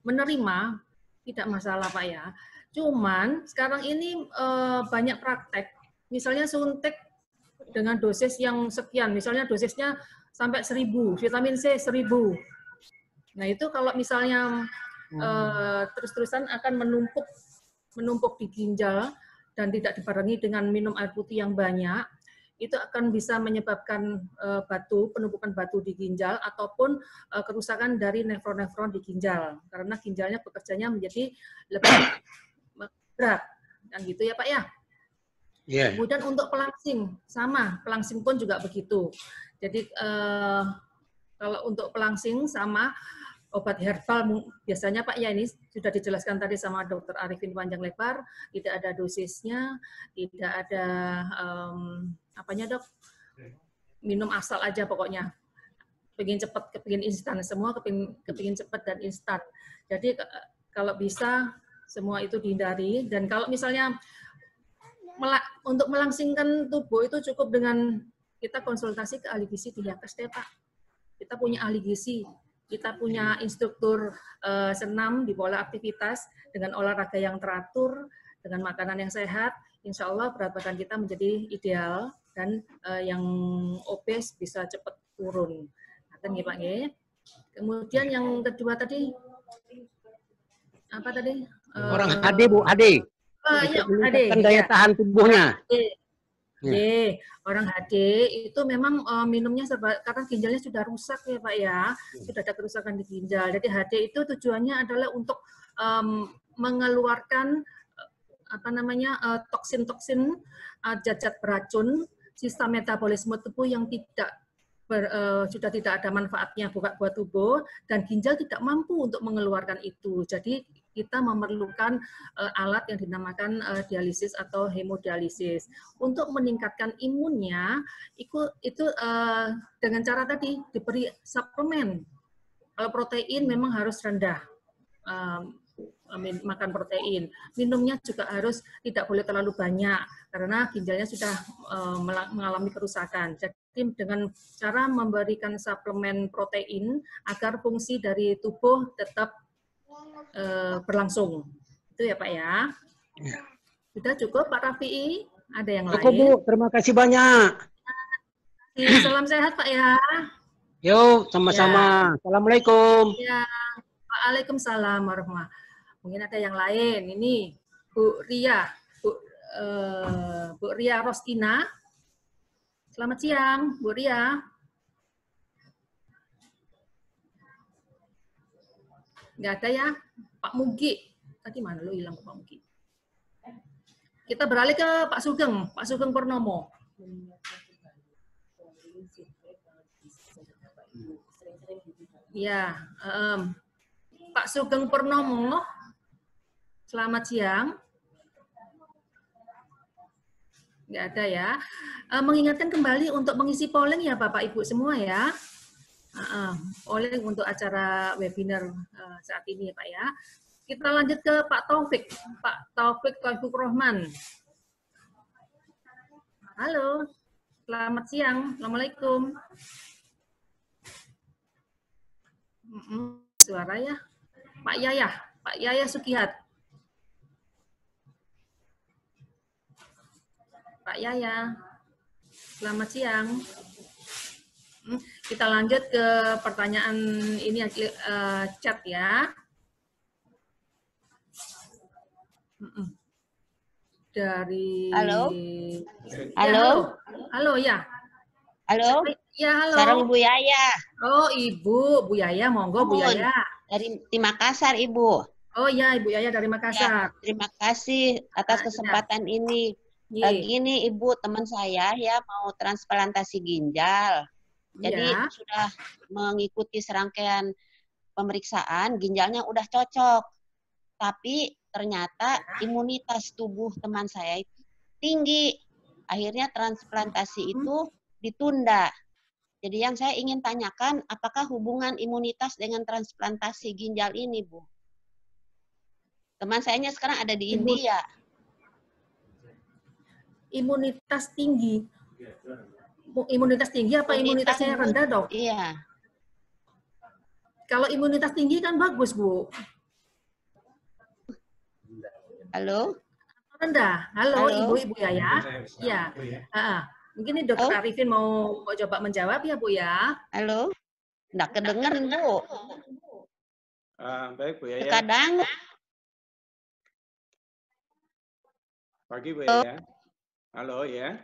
menerima, tidak masalah Pak ya. Cuman sekarang ini banyak praktek, misalnya suntik dengan dosis yang sekian, misalnya dosisnya sampai 1000, vitamin C 1000. Nah itu kalau misalnya terus-terusan akan menumpuk di ginjal dan tidak dibarengi dengan minum air putih yang banyak, itu akan bisa menyebabkan penumpukan batu di ginjal ataupun kerusakan dari nefron-nefron di ginjal, karena ginjalnya bekerjanya menjadi lebih berat, kan gitu ya Pak ya. Yeah. Kemudian untuk pelangsing, sama, pelangsing pun juga begitu. Jadi kalau untuk pelangsing sama obat herbal biasanya Pak ya, ini sudah dijelaskan tadi sama Dr. Arifin panjang lebar, tidak ada dosisnya, tidak ada apanya Dok, minum asal aja pokoknya, kepingin cepat, kepingin instan, semua kepingin cepat dan instan. Jadi kalau bisa semua itu dihindari, dan kalau misalnya untuk melangsingkan tubuh itu cukup dengan kita konsultasi ke ahli gizi di Yakes deh Pak. Kita punya ahli gizi, kita punya instruktur senam di pola aktivitas dengan olahraga yang teratur, dengan makanan yang sehat, insya Allah berat badan kita menjadi ideal dan yang obes bisa cepat turun. Nah, Pak ya. Kemudian yang kedua tadi apa tadi? Orang HD Bu, HD. Ya, meningkatkan daya tahan tubuhnya. Orang HD itu memang minumnya karena ginjalnya sudah rusak ya Pak ya, sudah ada kerusakan di ginjal. Jadi HD itu tujuannya adalah untuk mengeluarkan toksin-toksin, zat-zat beracun, sistem metabolisme tubuh yang sudah tidak ada manfaatnya buat tubuh, dan ginjal tidak mampu untuk mengeluarkan itu. Jadi kita memerlukan alat yang dinamakan dialisis atau hemodialisis. Untuk meningkatkan imunnya, itu dengan cara tadi diberi suplemen. Kalau protein memang harus rendah, makan protein. Minumnya juga harus tidak boleh terlalu banyak, karena ginjalnya sudah mengalami kerusakan. Jadi dengan cara memberikan suplemen protein, agar fungsi dari tubuh tetap berlangsung. Itu ya Pak ya. Sudah cukup Pak Rafi'i? Ada yang Cukup Bu, lain? terima kasih banyak. Salam sehat Pak ya. Yuk, sama-sama. Assalamualaikum. Ya, Waalaikumsalam warahmatullahi. Mungkin ada yang lain. Ini Bu Ria, Bu Ria Rostina. Selamat siang, Bu Ria. Nggak ada ya? Pak Mugi. Tadi mana lo hilang Pak Mugi? Kita beralih ke Pak Sugeng. Pak Sugeng Purnomo. Ya, Pak Sugeng Purnomo. Selamat siang. Nggak ada ya. Mengingatkan kembali untuk mengisi polling ya Bapak Ibu semua ya. Polling untuk acara webinar saat ini ya Pak ya. Kita lanjut ke Pak Taufik. Pak Taufik Taufik Rohman. Halo, selamat siang. Assalamualaikum. Suara ya. Pak Yaya Sukihat. Pak Yaya, selamat siang. Kita lanjut ke pertanyaan ini chat ya. Dari Halo. Halo ya. Halo. Ya, halo. Sarang Bu Yaya. Oh, Ibu, Bu Yaya, monggo Bu Yaya. Di Makassar, Ibu. Oh ya, Ibu Yaya dari Makassar. Ya, terima kasih atas kesempatan ini. Gini Ibu, teman saya ya mau transplantasi ginjal. Jadi sudah mengikuti serangkaian pemeriksaan, ginjalnya udah cocok. Tapi ternyata imunitas tubuh teman saya itu tinggi. Akhirnya transplantasi itu ditunda. Jadi yang saya ingin tanyakan, apakah hubungan imunitas dengan transplantasi ginjal ini, Bu? Teman saya sekarang ada di India. Imunitas tinggi. Imunitas tinggi apa imunitasnya rendah, Dok? Iya. Kalau imunitas tinggi kan bagus, Bu. Halo? Rendah. Halo. Ibu Yaya. Iya. Mungkin ini Dokter Arifin mau coba menjawab ya, Bu ya. Halo? Nggak kedengeran, Bu. Baik, Bu Yaya. Kadang. Pagi, Bu Yaya. Halo, ya.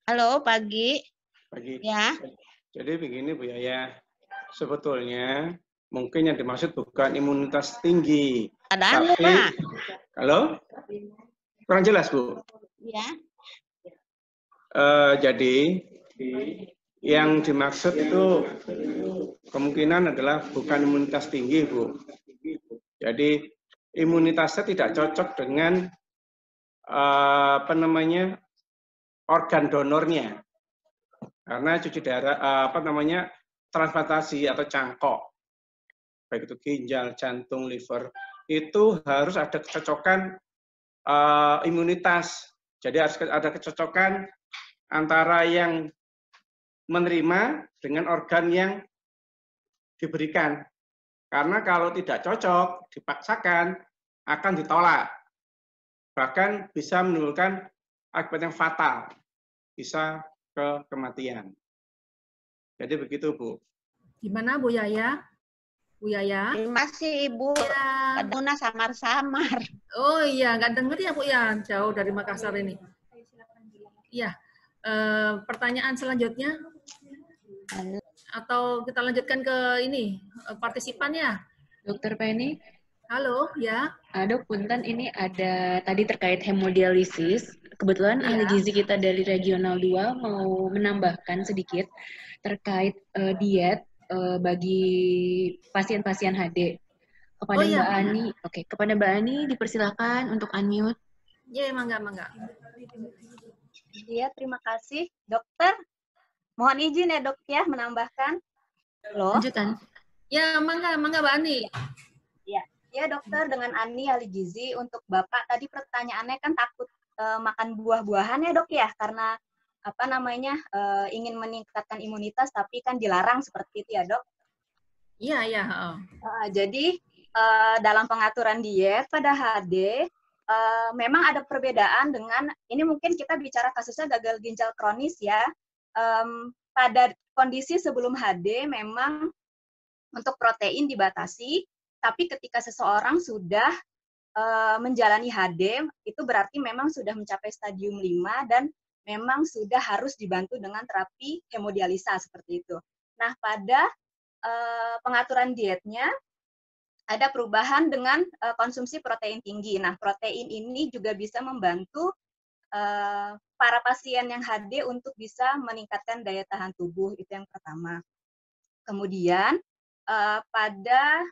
Halo, pagi. Pagi. Ya. Jadi begini, Bu Yaya. Sebetulnya mungkin yang dimaksud bukan imunitas tinggi. Kadang, Pak. Halo? Kurang jelas, Bu? Ya. Jadi yang dimaksud itu kemungkinan adalah bukan imunitas tinggi, Bu. Jadi imunitasnya tidak cocok dengan organ donornya. Karena cuci darah transplantasi atau cangkok, baik itu ginjal, jantung, liver, itu harus ada kecocokan imunitas. Jadi harus ada kecocokan antara yang menerima dengan organ yang diberikan. Karena kalau tidak cocok, dipaksakan, akan ditolak. Bahkan bisa menimbulkan akibat yang fatal. Bisa ke kematian. Jadi begitu, Bu. Gimana, Bu Yaya? Bu Yaya? Terima kasih, Ibu. Ya. Kadang samar-samar. Oh iya, nggak denger ya, Bu ya? Jauh dari Makassar ini. Iya. Pertanyaan selanjutnya? Atau kita lanjutkan ke ini, partisipan ya? Dokter Penny? Halo, ya. Dok, punten ini ada tadi terkait hemodialisis. Kebetulan ahli gizi kita dari Regional 2 mau menambahkan sedikit terkait diet bagi pasien-pasien HD. kepada Mbak Ani. Oke, kepada Mbak Ani dipersilakan untuk unmute. Ya, mangga. Iya, terima kasih. Dokter, mohon izin ya dok ya menambahkan. Loh? Lanjutan. Ya, mangga Mbak Ani. Ya dokter, dengan Ani ahli gizi. Untuk Bapak tadi pertanyaannya kan takut makan buah-buahan ya dok ya, karena apa namanya ingin meningkatkan imunitas tapi kan dilarang seperti itu ya dok. Iya. Jadi dalam pengaturan diet pada HD memang ada perbedaan dengan, ini mungkin kita bicara kasusnya gagal ginjal kronis ya. Pada kondisi sebelum HD memang untuk protein dibatasi, tapi ketika seseorang sudah menjalani HD, itu berarti memang sudah mencapai stadium 5 dan memang sudah harus dibantu dengan terapi hemodialisa seperti itu. Nah, pada pengaturan dietnya ada perubahan dengan konsumsi protein tinggi. Nah, protein ini juga bisa membantu para pasien yang HD untuk bisa meningkatkan daya tahan tubuh, itu yang pertama. Kemudian pada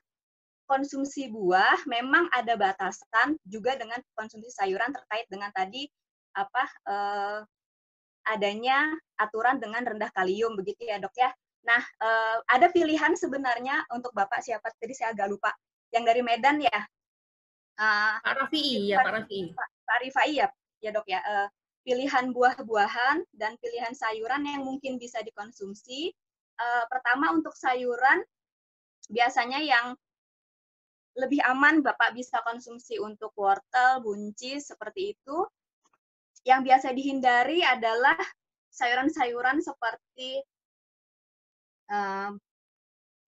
konsumsi buah memang ada batasan juga dengan konsumsi sayuran terkait dengan tadi adanya aturan dengan rendah kalium begitu ya dok ya. Nah ada pilihan sebenarnya untuk Bapak siapa tadi saya agak lupa yang dari Medan ya. Pak Rafi'i ya Pak Rafi'i. Pak Rifai ya dok ya. Pilihan buah-buahan dan pilihan sayuran yang mungkin bisa dikonsumsi. Pertama untuk sayuran biasanya yang lebih aman Bapak bisa konsumsi untuk wortel, buncis, seperti itu. Yang biasa dihindari adalah sayuran-sayuran seperti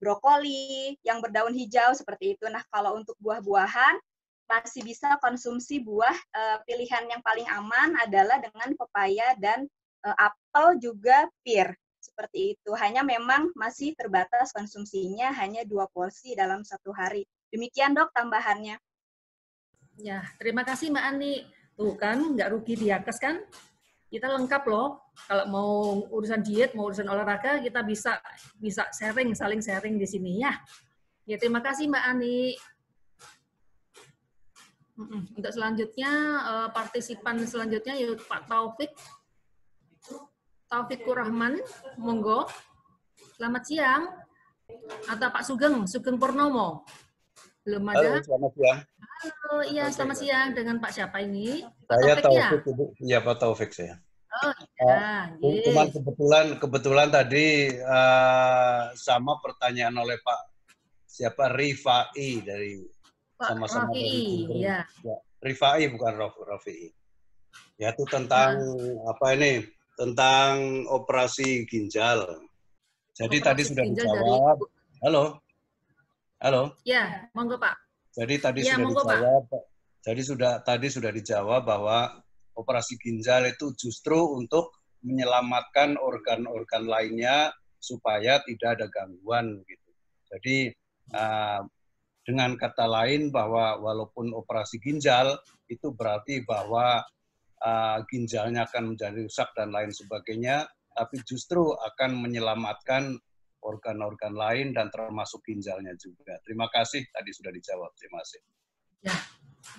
brokoli, yang berdaun hijau, seperti itu. Nah, kalau untuk buah-buahan, masih bisa konsumsi buah, pilihan yang paling aman adalah dengan pepaya dan apel juga pir. Seperti itu. Hanya memang masih terbatas konsumsinya, hanya 2 porsi dalam 1 hari. Demikian dok tambahannya. Ya, terima kasih Mbak Ani. Tuh kan, nggak rugi diakes kan? Kita lengkap loh. Kalau mau urusan diet, mau urusan olahraga, kita bisa sharing, saling sharing di sini ya. Ya, terima kasih Mbak Ani. Untuk selanjutnya, partisipan selanjutnya yaitu Pak Taufikur Rahman, monggo. Selamat siang. Atau Pak Sugeng Purnomo. Belum ada. Halo, selamat siang. Halo, iya selamat siang. Dengan Pak siapa ini? Pak Saya Taufik, Taufik, Iya Pak Taufik saya. Oh ya, Cuman kebetulan tadi sama pertanyaan oleh Pak Rifai dari sama-sama dari ya. Rifai bukan Rafi'i. Ya itu tentang tentang operasi ginjal. Jadi operasi tadi sudah dijawab. Dari... Halo. Ya, monggo Pak. Jadi tadi sudah dijawab. Pak. Tadi sudah dijawab bahwa operasi ginjal itu justru untuk menyelamatkan organ-organ lainnya supaya tidak ada gangguan gitu. Jadi dengan kata lain bahwa walaupun operasi ginjal itu berarti bahwa ginjalnya akan menjadi rusak dan lain sebagainya, tapi justru akan menyelamatkan organ-organ lain dan termasuk ginjalnya juga. Terima kasih, tadi sudah dijawab. Terima kasih. Ya,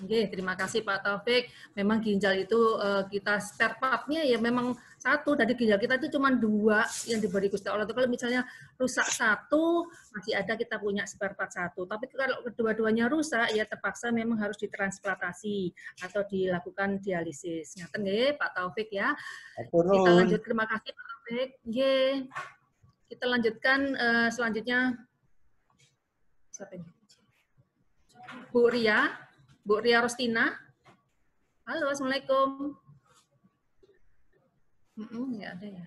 oke, terima kasih Pak Taufik. Memang ginjal itu kita spare part-nya ya memang satu, dari ginjal kita itu cuma 2 yang diberi Gusti Allah. Kalau misalnya rusak 1, masih ada kita punya spare part 1. Tapi kalau kedua-duanya rusak, ya terpaksa memang harus ditransplantasi atau dilakukan dialisis. Ngaten nggih Pak Taufik ya. Kita lanjut, terima kasih Pak Taufik. Nggih. Kita lanjutkan selanjutnya. Siapa ini? Bu Ria Rostina. Halo, Assalamualaikum. Nggak ada ya.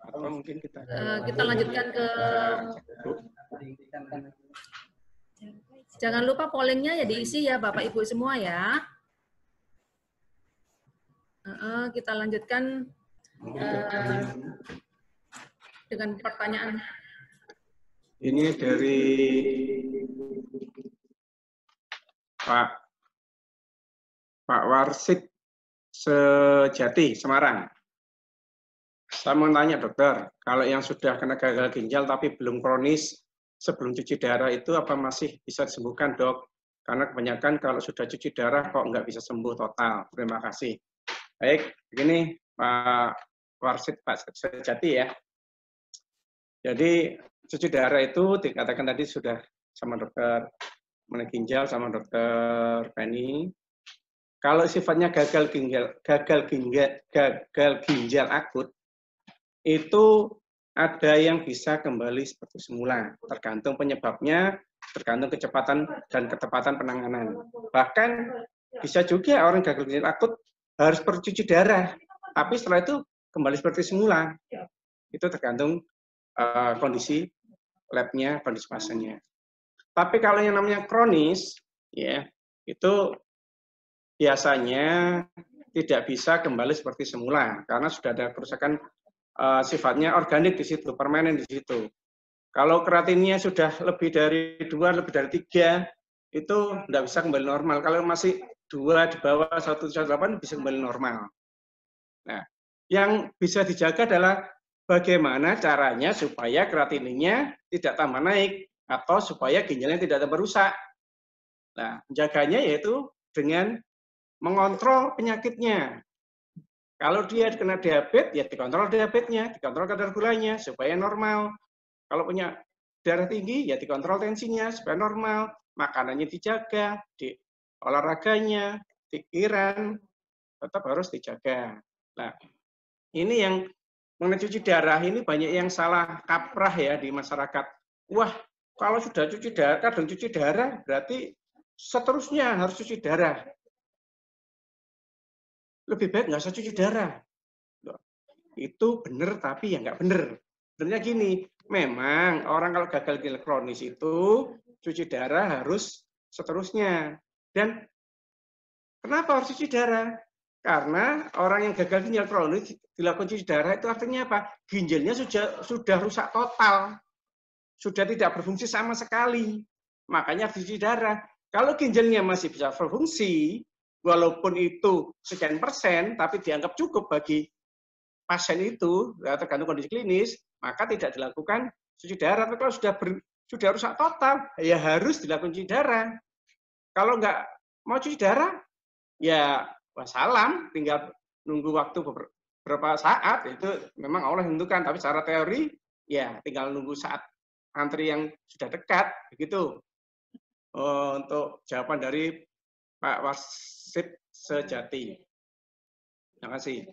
Atau mungkin kita lanjutkan ke. Jangan lupa pollingnya ya diisi ya Bapak Ibu semua ya. Kita lanjutkan dengan pertanyaan. Ini dari Pak Warsik Sejati, Semarang. Saya mau tanya dokter, kalau yang sudah kena gagal ginjal tapi belum kronis, sebelum cuci darah itu apa masih bisa disembuhkan, Dok? Karena kebanyakan kalau sudah cuci darah kok nggak bisa sembuh total. Terima kasih. Baik, begini Pak Warsid, Pak Sejati ya. Jadi cuci darah itu dikatakan tadi sudah sama dokter ginjal sama dokter Penny. Kalau sifatnya gagal ginjal akut itu ada yang bisa kembali seperti semula, tergantung penyebabnya, tergantung kecepatan dan ketepatan penanganan. Bahkan bisa juga orang gagal ginjal akut harus perlu cuci darah, tapi setelah itu kembali seperti semula. Itu tergantung kondisi labnya, kondisi pasiennya. Tapi kalau yang namanya kronis, ya itu biasanya tidak bisa kembali seperti semula karena sudah ada kerusakan sifatnya organik di situ, permanen di situ. Kalau kreatinnya sudah lebih dari 2, lebih dari 3, itu tidak bisa kembali normal. Kalau masih 2 di bawah 1,8 bisa kembali normal. Nah, yang bisa dijaga adalah bagaimana caranya supaya kreatinnya tidak tambah naik atau supaya ginjalnya tidak tambah rusak. Nah, menjaganya yaitu dengan mengontrol penyakitnya. Kalau dia kena diabetes, ya dikontrol diabetesnya, dikontrol kadar gulanya supaya normal. Kalau punya darah tinggi, ya dikontrol tensinya supaya normal. Makanannya dijaga, olahraganya, pikiran tetap harus dijaga. Nah, ini yang mengenai cuci darah ini banyak yang salah kaprah ya di masyarakat. Wah, kalau sudah cuci darah, kadang cuci darah berarti seterusnya harus cuci darah. Lebih baik nggak usah cuci darah. Itu benar tapi ya nggak benar. Sebenarnya gini, memang orang kalau gagal ginjal kronis itu cuci darah harus seterusnya. Dan kenapa harus cuci darah? Karena orang yang gagal ginjal kronis dilakukan cuci darah itu artinya apa? Ginjalnya sudah rusak total. Sudah tidak berfungsi sama sekali. Makanya harus cuci darah. Kalau ginjalnya masih bisa berfungsi, walaupun itu sekian persen, tapi dianggap cukup bagi pasien itu, tergantung kondisi klinis, maka tidak dilakukan cuci darah. Tapi kalau sudah rusak total, ya harus dilakukan cuci darah. Kalau nggak mau cuci darah, ya wassalam, tinggal nunggu waktu beberapa saat, itu memang Allah yang tentukan. Tapi secara teori, ya tinggal nunggu saat antri yang sudah dekat, begitu. Untuk jawaban dari Pak Wasid Sejati. Terima kasih.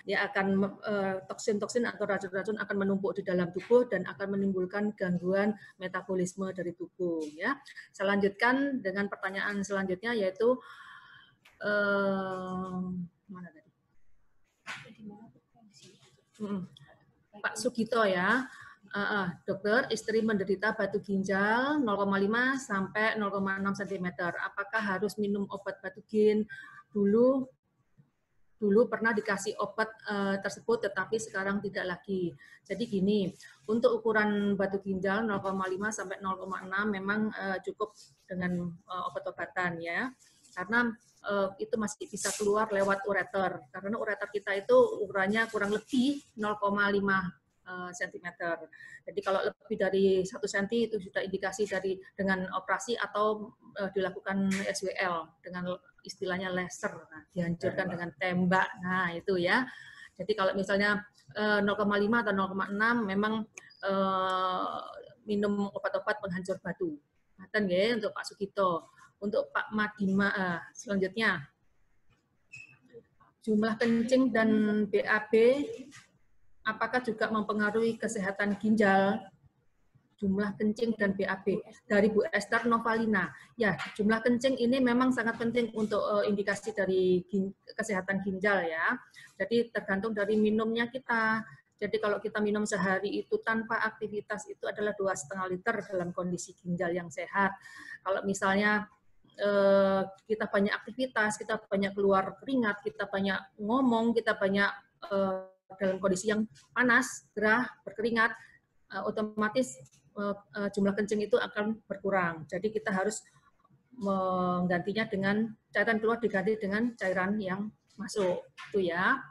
Ya akan toksin-toksin atau racun-racun akan menumpuk di dalam tubuh dan akan menimbulkan gangguan metabolisme dari tubuh. Ya, saya lanjutkan dengan pertanyaan selanjutnya yaitu mana tadi? Pak Sugito ya. Dokter, istri menderita batu ginjal 0,5 sampai 0,6 cm. Apakah harus minum obat batu gin? Dulu pernah dikasih obat tersebut, tetapi sekarang tidak lagi. Jadi gini, untuk ukuran batu ginjal 0,5 sampai 0,6 memang cukup dengan obat-obatan ya, karena itu masih bisa keluar lewat ureter. Karena ureter kita itu ukurannya kurang lebih 0,5 cm. Jadi kalau lebih dari 1 cm itu sudah indikasi dengan operasi atau dilakukan SWL dengan istilahnya laser, dihancurkan dengan tembak. Nah, itu ya. Jadi kalau misalnya 0,5 atau 0,6 memang minum obat-obat penghancur batu. Nah, ya untuk Pak Sugito. Untuk Pak Madima selanjutnya. Jumlah kencing dan BAB apakah juga mempengaruhi kesehatan ginjal? Jumlah kencing dan BAB dari Bu Esther Novalina. Ya, jumlah kencing ini memang sangat penting untuk indikasi dari kesehatan ginjal ya. Jadi tergantung dari minumnya kita. Jadi kalau kita minum sehari itu tanpa aktivitas itu adalah 2,5 liter dalam kondisi ginjal yang sehat. Kalau misalnya kita banyak aktivitas, kita banyak keluar keringat, kita banyak ngomong, kita banyak dalam kondisi yang panas, gerah, berkeringat, otomatis jumlah kencing itu akan berkurang. Jadi kita harus menggantinya dengan cairan keluar diganti dengan cairan yang masuk, itu ya.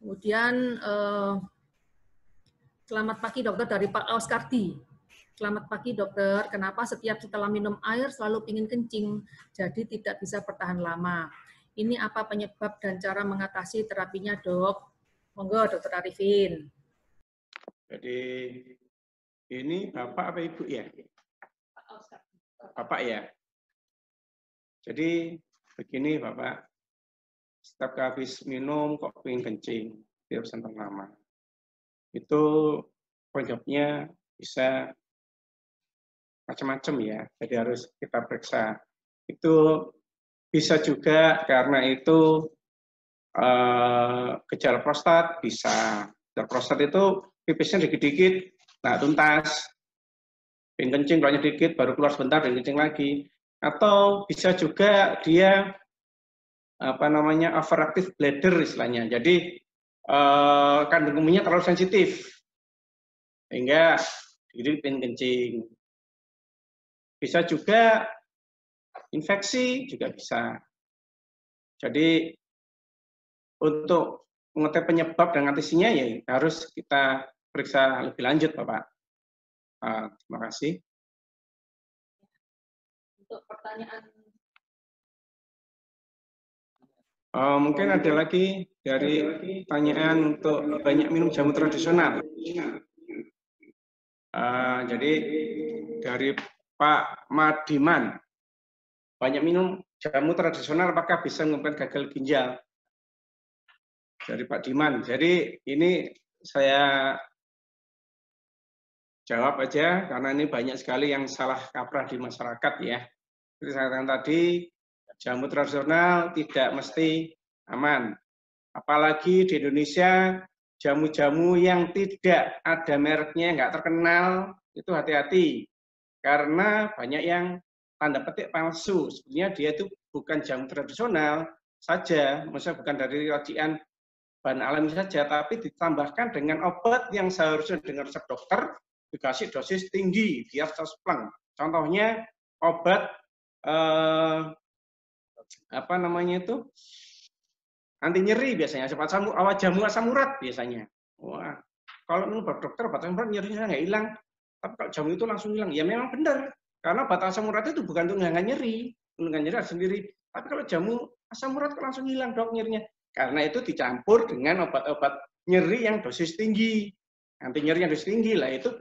Kemudian Selamat pagi dokter, dari Pak Auskardi. Selamat pagi dokter, kenapa setiap setelah minum air selalu ingin kencing, jadi tidak bisa bertahan lama. Ini apa penyebab dan cara mengatasi terapinya dok? Monggo dokter Arifin. Jadi ini Bapak apa Ibu ya? Bapak ya. Jadi begini Bapak, setiap habis minum kok pengen kencing, tidak bisa lama. Itu penyebabnya bisa macam-macam ya, jadi harus kita periksa. Itu bisa juga karena itu gejala prostat, bisa. Gejala prostat itu pipisnya dikit-dikit, nah tuntas, pengen kencing, keluarnya dikit, baru keluar sebentar, pengen kencing lagi. Atau bisa juga dia overactive bladder istilahnya. Jadi kandung kemihnya terlalu sensitif, sehingga jadi pengen kencing. Bisa juga infeksi, juga bisa. Jadi untuk mengetahui penyebab dan atasinya ya harus kita periksa lebih lanjut, Bapak. Terima kasih. Untuk pertanyaan mungkin ada lagi dari pertanyaan untuk banyak minum jamu tradisional. Jadi dari Pak Madiman, banyak minum jamu tradisional apakah bisa menyebabkan gagal ginjal? Dari Pak Diman. Jadi ini saya jawab aja karena ini banyak sekali yang salah kaprah di masyarakat ya. Seperti saya katakan tadi, jamu tradisional tidak mesti aman. Apalagi di Indonesia, jamu-jamu yang tidak ada mereknya, nggak terkenal, itu hati-hati. Karena banyak yang tanda petik palsu. Sebenarnya dia itu bukan jamu tradisional saja, maksudnya bukan dari racikan bahan alami saja, tapi ditambahkan dengan obat yang seharusnya dengan resep dokter, dikasih dosis tinggi, biar pleng. Contohnya obat anti nyeri biasanya, awal jamu asam urat biasanya. Wah, kalau menurut dokter obat asam urat nyerinya nggak hilang, tapi kalau jamu itu langsung hilang. Ya memang benar, karena obat asam urat itu bukan untuk menghilangkan nyeri, menghilangkan nyeri sendiri. Tapi kalau jamu asam urat kok langsung hilang dok nyerinya, karena itu dicampur dengan obat-obat nyeri yang dosis tinggi. Anti nyeri yang dosis tinggi lah itu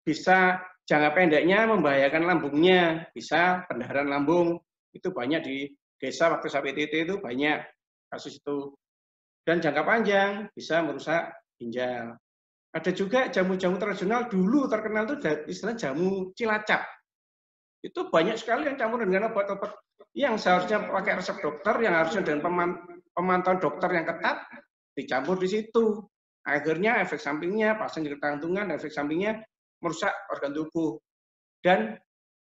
bisa jangka pendeknya membahayakan lambungnya, bisa pendarahan lambung. Itu banyak di desa waktu saya PTT itu banyak kasus itu. Dan jangka panjang bisa merusak ginjal. Ada juga jamu-jamu tradisional dulu terkenal itu istilah jamu Cilacap. Itu banyak sekali yang campur dengan obat-obat yang seharusnya pakai resep dokter, yang harusnya dengan pemantauan dokter yang ketat, dicampur di situ. Akhirnya efek sampingnya, pasien di ketantungan, efek sampingnya merusak organ tubuh. Dan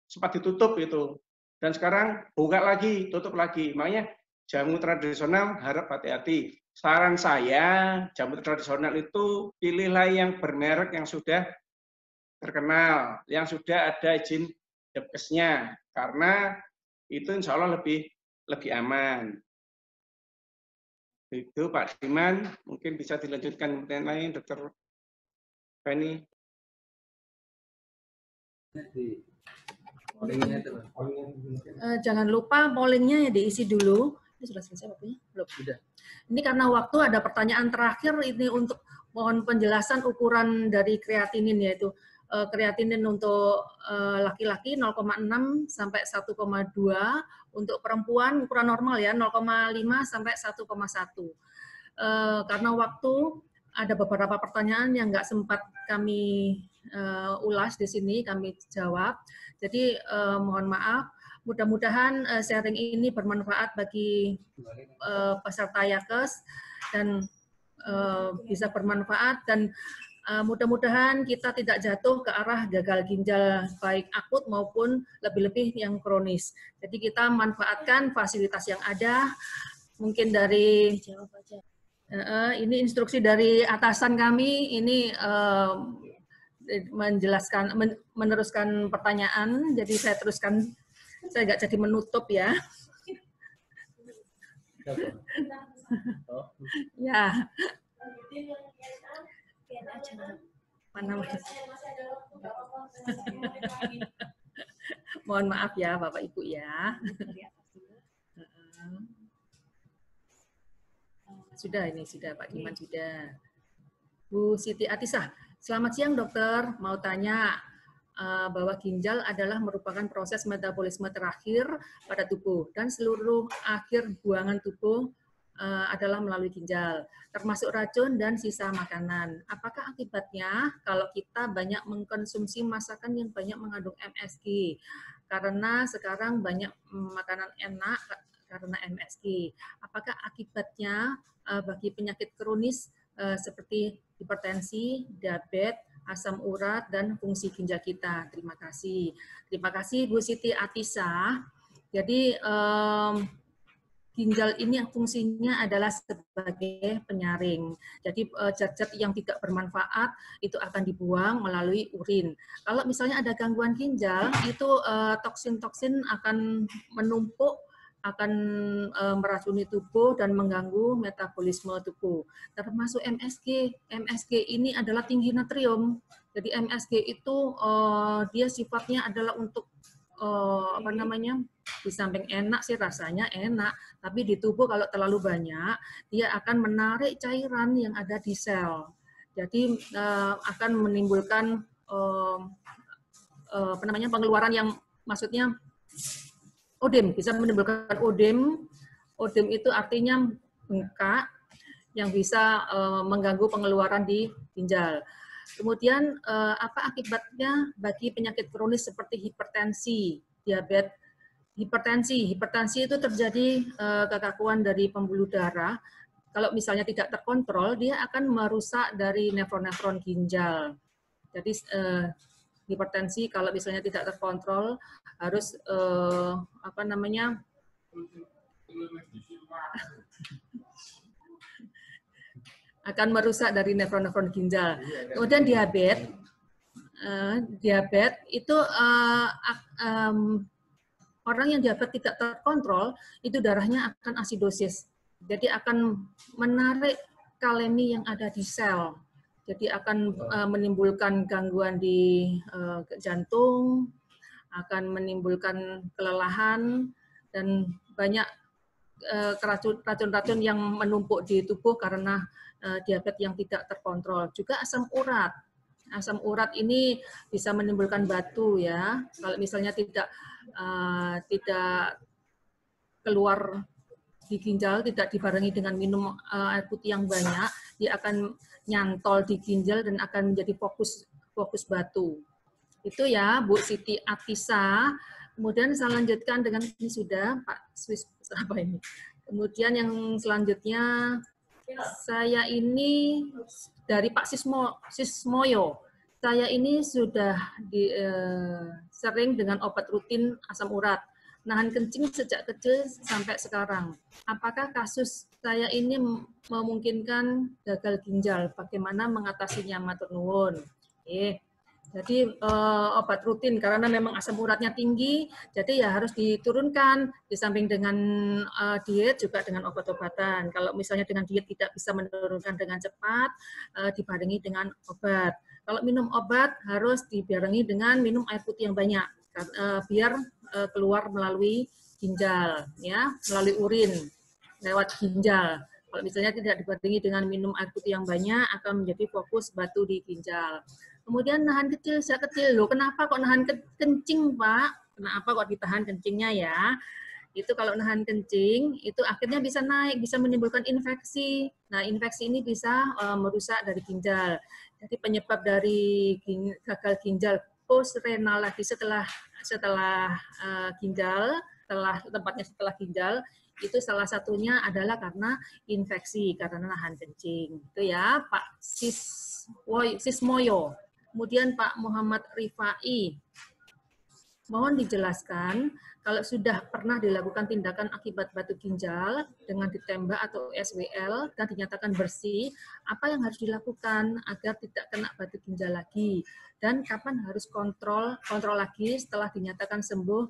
sempat ditutup itu. Dan sekarang buka lagi, tutup lagi. Makanya jamu tradisional harap hati-hati. Saran saya, jamu tradisional itu pilihlah yang bermerek yang sudah terkenal, yang sudah ada izin Depkesnya, karena itu insya Allah lebih aman. Itu Pak Diman, mungkin bisa dilanjutkan pertanyaan lain, Dr. Penny. Jangan lupa pollingnya ya diisi dulu. Ini sudah selesai waktunya? Belum. Sudah. Ini karena waktu ada pertanyaan terakhir ini untuk mohon penjelasan ukuran dari kreatinin, yaitu kreatinin untuk laki-laki 0,6 sampai 1,2, untuk perempuan ukuran normal ya 0,5 sampai 1,1. Karena waktu ada beberapa pertanyaan yang nggak sempat kami ulas di sini, kami jawab. Jadi mohon maaf. Mudah-mudahan sharing ini bermanfaat bagi peserta Yakes dan bisa bermanfaat, dan mudah-mudahan kita tidak jatuh ke arah gagal ginjal baik akut maupun lebih-lebih yang kronis. Jadi kita manfaatkan fasilitas yang ada. Mungkin dari ini instruksi dari atasan kami ini menjelaskan, meneruskan pertanyaan. Jadi saya teruskan, saya nggak jadi menutup ya. Ya. Mana Mas? Mohon maaf ya Bapak Ibu ya. Sudah ini, sudah Pak Iman sudah. Bu Siti Atisah, selamat siang dokter. Mau tanya bahwa ginjal adalah merupakan proses metabolisme terakhir pada tubuh dan seluruh akhir buangan tubuh adalah melalui ginjal, termasuk racun dan sisa makanan. Apakah akibatnya kalau kita banyak mengkonsumsi masakan yang banyak mengandung MSG? Karena sekarang banyak makanan enak karena MSG. Apakah akibatnya bagi penyakit kronis seperti hipertensi, diabetes, asam urat, dan fungsi ginjal kita? Terima kasih. Terima kasih Bu Siti Atisah. Jadi ginjal ini yang fungsinya adalah sebagai penyaring. Jadi zat-zat yang tidak bermanfaat itu akan dibuang melalui urin. Kalau misalnya ada gangguan ginjal, itu toksin-toksin akan menumpuk, akan meracuni tubuh dan mengganggu metabolisme tubuh. Termasuk MSG. MSG ini adalah tinggi natrium. Jadi MSG itu dia sifatnya adalah untuk di samping enak sih rasanya enak, tapi di tubuh kalau terlalu banyak dia akan menarik cairan yang ada di sel. Jadi akan menimbulkan pengeluaran yang maksudnya odem, bisa menimbulkan odem. Odem itu artinya bengkak yang bisa mengganggu pengeluaran di ginjal. Kemudian apa akibatnya bagi penyakit kronis seperti hipertensi, diabetes? Hipertensi itu terjadi kekakuan dari pembuluh darah. Kalau misalnya tidak terkontrol, dia akan merusak dari nefron-nefron ginjal. Jadi hipertensi kalau misalnya tidak terkontrol harus akan merusak dari nefron-nefron ginjal. Kemudian diabetes itu orang yang diabetes tidak terkontrol itu darahnya akan asidosis. Jadi akan menarik kalemi yang ada di sel. Jadi akan menimbulkan gangguan di jantung, akan menimbulkan kelelahan dan banyak racun-racun yang menumpuk di tubuh karena diabetes yang tidak terkontrol. Juga asam urat. Asam urat ini bisa menimbulkan batu ya. Kalau misalnya tidak keluar di ginjal, tidak dibarengi dengan minum air putih yang banyak, dia akan nyantol di ginjal dan akan menjadi fokus batu. Itu ya Bu Siti Atisah. Kemudian saya lanjutkan dengan ini sudah Pak Swiss apa ini. Kemudian yang selanjutnya saya ini dari Pak Sismoyo. Saya ini sudah sering dengan obat rutin asam urat. Nahan kencing sejak kecil sampai sekarang. Apakah kasus saya ini memungkinkan gagal ginjal? Bagaimana mengatasinya? Matur nuwun. Jadi obat rutin karena memang asam uratnya tinggi, jadi ya harus diturunkan. Di samping dengan diet juga dengan obat-obatan. Kalau misalnya dengan diet tidak bisa menurunkan dengan cepat, dibarengi dengan obat. Kalau minum obat harus dibarengi dengan minum air putih yang banyak, biar keluar melalui ginjal, ya, melalui urin lewat ginjal. Kalau misalnya tidak dibarengi dengan minum air putih yang banyak, akan menjadi fokus batu di ginjal. Kemudian nahan kecil, sejak kecil. Loh, kenapa kok nahan kencing, Pak? Kenapa kok ditahan kencingnya ya? Itu kalau nahan kencing, itu akhirnya bisa naik, bisa menimbulkan infeksi. Nah, infeksi ini bisa merusak dari ginjal. Jadi penyebab dari gagal ginjal post-renal lagi setelah ginjal, tempatnya setelah ginjal, itu salah satunya adalah karena infeksi, karena nahan kencing. Itu ya, Pak Sismoyo. Kemudian Pak Muhammad Rifai, mohon dijelaskan kalau sudah pernah dilakukan tindakan akibat batu ginjal dengan ditembak atau SWL dan dinyatakan bersih, apa yang harus dilakukan agar tidak kena batu ginjal lagi? Dan kapan harus kontrol lagi setelah dinyatakan sembuh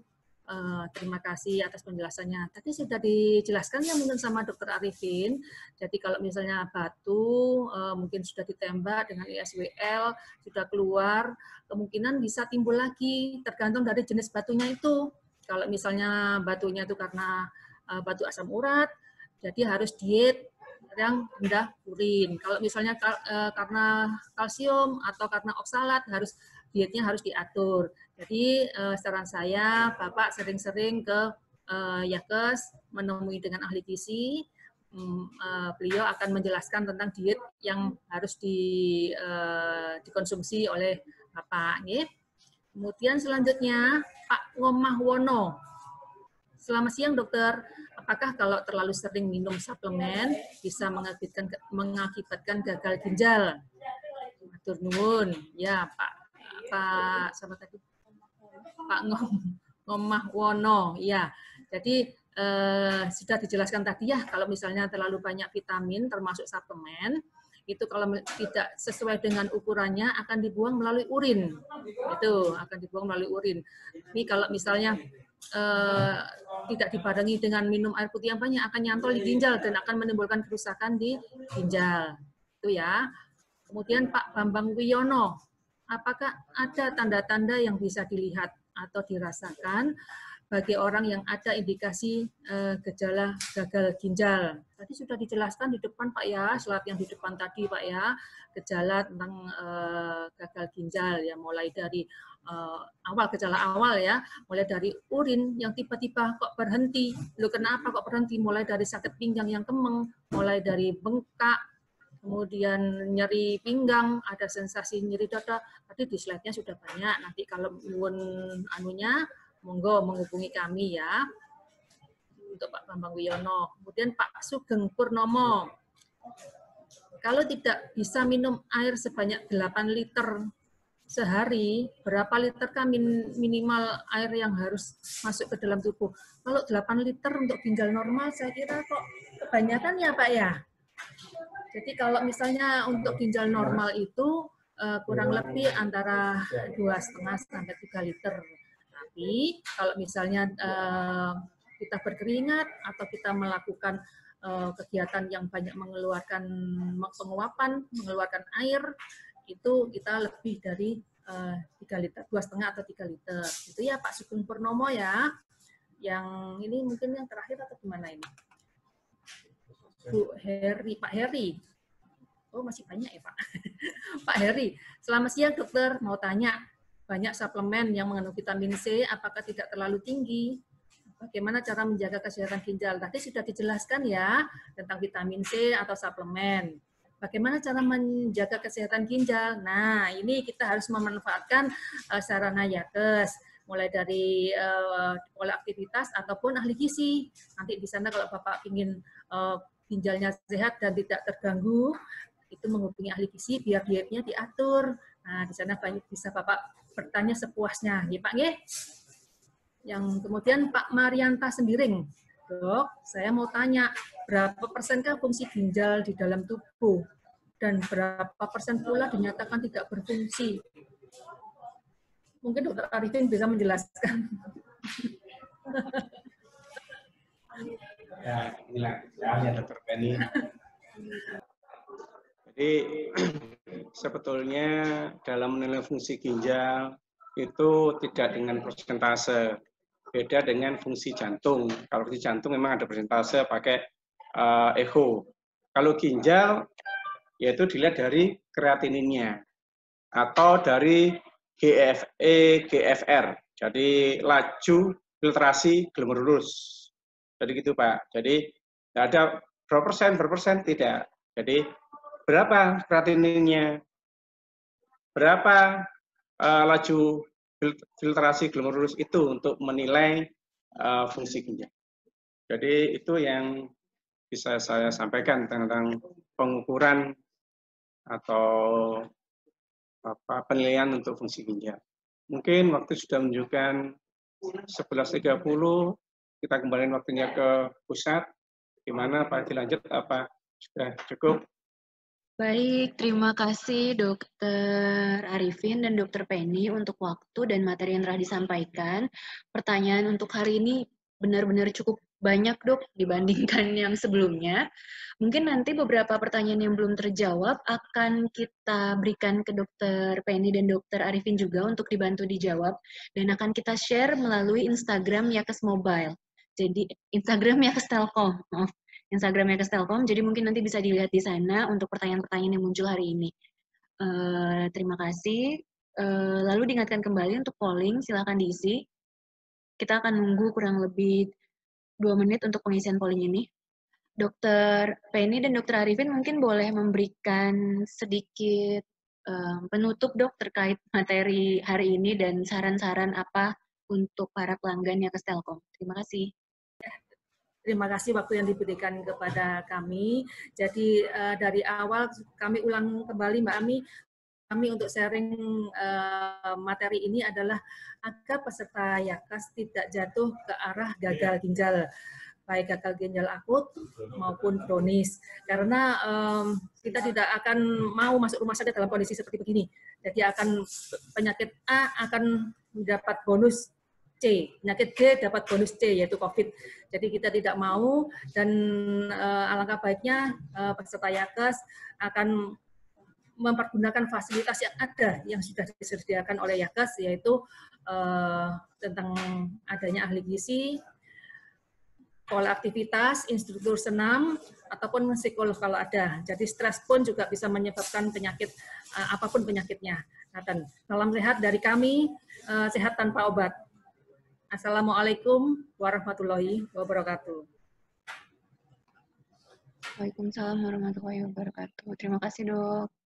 Terima kasih atas penjelasannya. Tadi sudah dijelaskan ya mungkin sama Dokter Arifin. Jadi kalau misalnya batu mungkin sudah ditembak dengan ISWL, sudah keluar, kemungkinan bisa timbul lagi tergantung dari jenis batunya itu. Kalau misalnya batunya itu karena batu asam urat, jadi harus diet yang rendah urin. Kalau misalnya karena kalsium atau karena oksalat, dietnya harus diatur. Jadi saran saya, Bapak sering-sering ke Yakes menemui dengan ahli gizi. Beliau akan menjelaskan tentang diet yang harus dikonsumsi oleh Bapak. Kemudian selanjutnya Pak Ngomahwono. Selamat siang dokter. Apakah kalau terlalu sering minum suplemen bisa mengakibatkan gagal ginjal? Matur nuwun. Ya Pak sama tadi Pak Ngomahwono. Ya. Jadi sudah dijelaskan tadi ya, kalau misalnya terlalu banyak vitamin termasuk suplemen, itu kalau tidak sesuai dengan ukurannya akan dibuang melalui urin. Itu akan dibuang melalui urin. Ini kalau misalnya tidak dibarengi dengan minum air putih yang banyak akan nyantol di ginjal dan akan menimbulkan kerusakan di ginjal. Itu ya. Kemudian Pak Bambang Wiono, apakah ada tanda-tanda yang bisa dilihat atau dirasakan bagi orang yang ada indikasi gejala gagal ginjal? Tadi sudah dijelaskan di depan Pak ya, slide yang di depan tadi Pak ya, gejala tentang gagal ginjal ya, mulai dari gejala awal ya, mulai dari urin yang tiba-tiba kok berhenti. Loh kenapa kok berhenti? Mulai dari sakit pinggang yang kemeng, mulai dari bengkak, kemudian nyeri pinggang, ada sensasi nyeri dada. Tadi di slide-nya sudah banyak. Nanti kalau anunya, monggo menghubungi kami ya. Untuk Pak Bambang Wiono. Kemudian Pak Sugeng Purnomo. Kalau tidak bisa minum air sebanyak 8 liter sehari, berapa liter kan minimal air yang harus masuk ke dalam tubuh? Kalau 8 liter untuk ginjal normal, saya kira kok kebanyakan ya Pak ya. Jadi kalau misalnya untuk ginjal normal itu kurang lebih antara 2,5 sampai 3 liter. Tapi kalau misalnya kita berkeringat atau kita melakukan kegiatan yang banyak mengeluarkan penguapan, mengeluarkan air, itu kita lebih dari 3 liter, 2,5 atau 3 liter. Itu ya Pak Sugeng Purnomo ya. Yang ini mungkin yang terakhir atau gimana ini? Bu Heri, Pak Heri. Oh, masih banyak ya, Pak. Pak Heri, selamat siang, dokter. Mau tanya, banyak suplemen yang mengandung vitamin C, apakah tidak terlalu tinggi? Bagaimana cara menjaga kesehatan ginjal? Tadi sudah dijelaskan ya, tentang vitamin C atau suplemen. Bagaimana cara menjaga kesehatan ginjal? Nah, ini kita harus memanfaatkan sarana Yakes, mulai dari pola aktivitas ataupun ahli gizi. Nanti di sana kalau Bapak ingin ginjalnya sehat dan tidak terganggu, itu menghubungi ahli gizi biar dietnya diatur. Nah, di sana bisa Bapak bertanya sepuasnya, ya Pak nggih. Yang kemudian Pak Marianta Sembiring, Dok, saya mau tanya, berapa persenkah fungsi ginjal di dalam tubuh dan berapa persen pula dinyatakan tidak berfungsi? Mungkin Dokter Arifin bisa menjelaskan. Ya, inilah soalnya Dr. Penny. Jadi sebetulnya dalam menilai fungsi ginjal itu tidak dengan persentase, beda dengan fungsi jantung. Kalau fungsi jantung memang ada persentase pakai echo. Kalau ginjal yaitu dilihat dari kreatininnya atau dari GFR, jadi laju filtrasi glomerulus. Jadi gitu Pak. Jadi tidak ada berapa persen tidak. Jadi berapa kreatininnya, berapa laju filtrasi glomerulus itu untuk menilai fungsi ginjal. Jadi itu yang bisa saya sampaikan tentang pengukuran atau penilaian untuk fungsi ginjal. Mungkin waktu sudah menunjukkan 11.30. Kita kembaliin waktunya ke pusat. Gimana Pak, dilanjut apa sudah cukup? Baik, terima kasih Dokter Arifin dan Dokter Penny untuk waktu dan materi yang telah disampaikan. Pertanyaan untuk hari ini benar-benar cukup banyak, Dok, dibandingkan yang sebelumnya. Mungkin nanti beberapa pertanyaan yang belum terjawab akan kita berikan ke Dokter Penny dan Dokter Arifin juga untuk dibantu dijawab, dan akan kita share melalui Instagram Yakes Mobile. Jadi Instagram Yakes Telkom, maaf. Instagram Yakes Telkom, jadi mungkin nanti bisa dilihat di sana untuk pertanyaan-pertanyaan yang muncul hari ini. Terima kasih. Lalu diingatkan kembali untuk polling, silakan diisi. Kita akan nunggu kurang lebih 2 menit untuk pengisian polling ini. Dokter Penny dan Dokter Arifin mungkin boleh memberikan sedikit penutup, Dok, terkait materi hari ini dan saran-saran apa untuk para pelanggan Yakes Telkom. Terima kasih. Terima kasih waktu yang diberikan kepada kami. Jadi dari awal kami ulang kembali Mbak Ami, kami untuk sharing materi ini adalah agar peserta Yakes tidak jatuh ke arah gagal ginjal, baik gagal ginjal akut maupun kronis. Karena kita tidak akan mau masuk rumah sakit dalam kondisi seperti begini. Jadi akan penyakit A akan mendapat bonus C, penyakit D dapat bonus C, yaitu COVID. Jadi kita tidak mau, dan alangkah baiknya peserta Yakes akan mempergunakan fasilitas yang ada, yang sudah disediakan oleh Yakes, yaitu tentang adanya ahli gizi, pola aktivitas, instruktur senam, ataupun psikolog kalau ada. Jadi stres pun juga bisa menyebabkan penyakit, apapun penyakitnya. Salam sehat dari kami, sehat tanpa obat. Assalamualaikum warahmatullahi wabarakatuh. Waalaikumsalam warahmatullahi wabarakatuh. Terima kasih, Dok.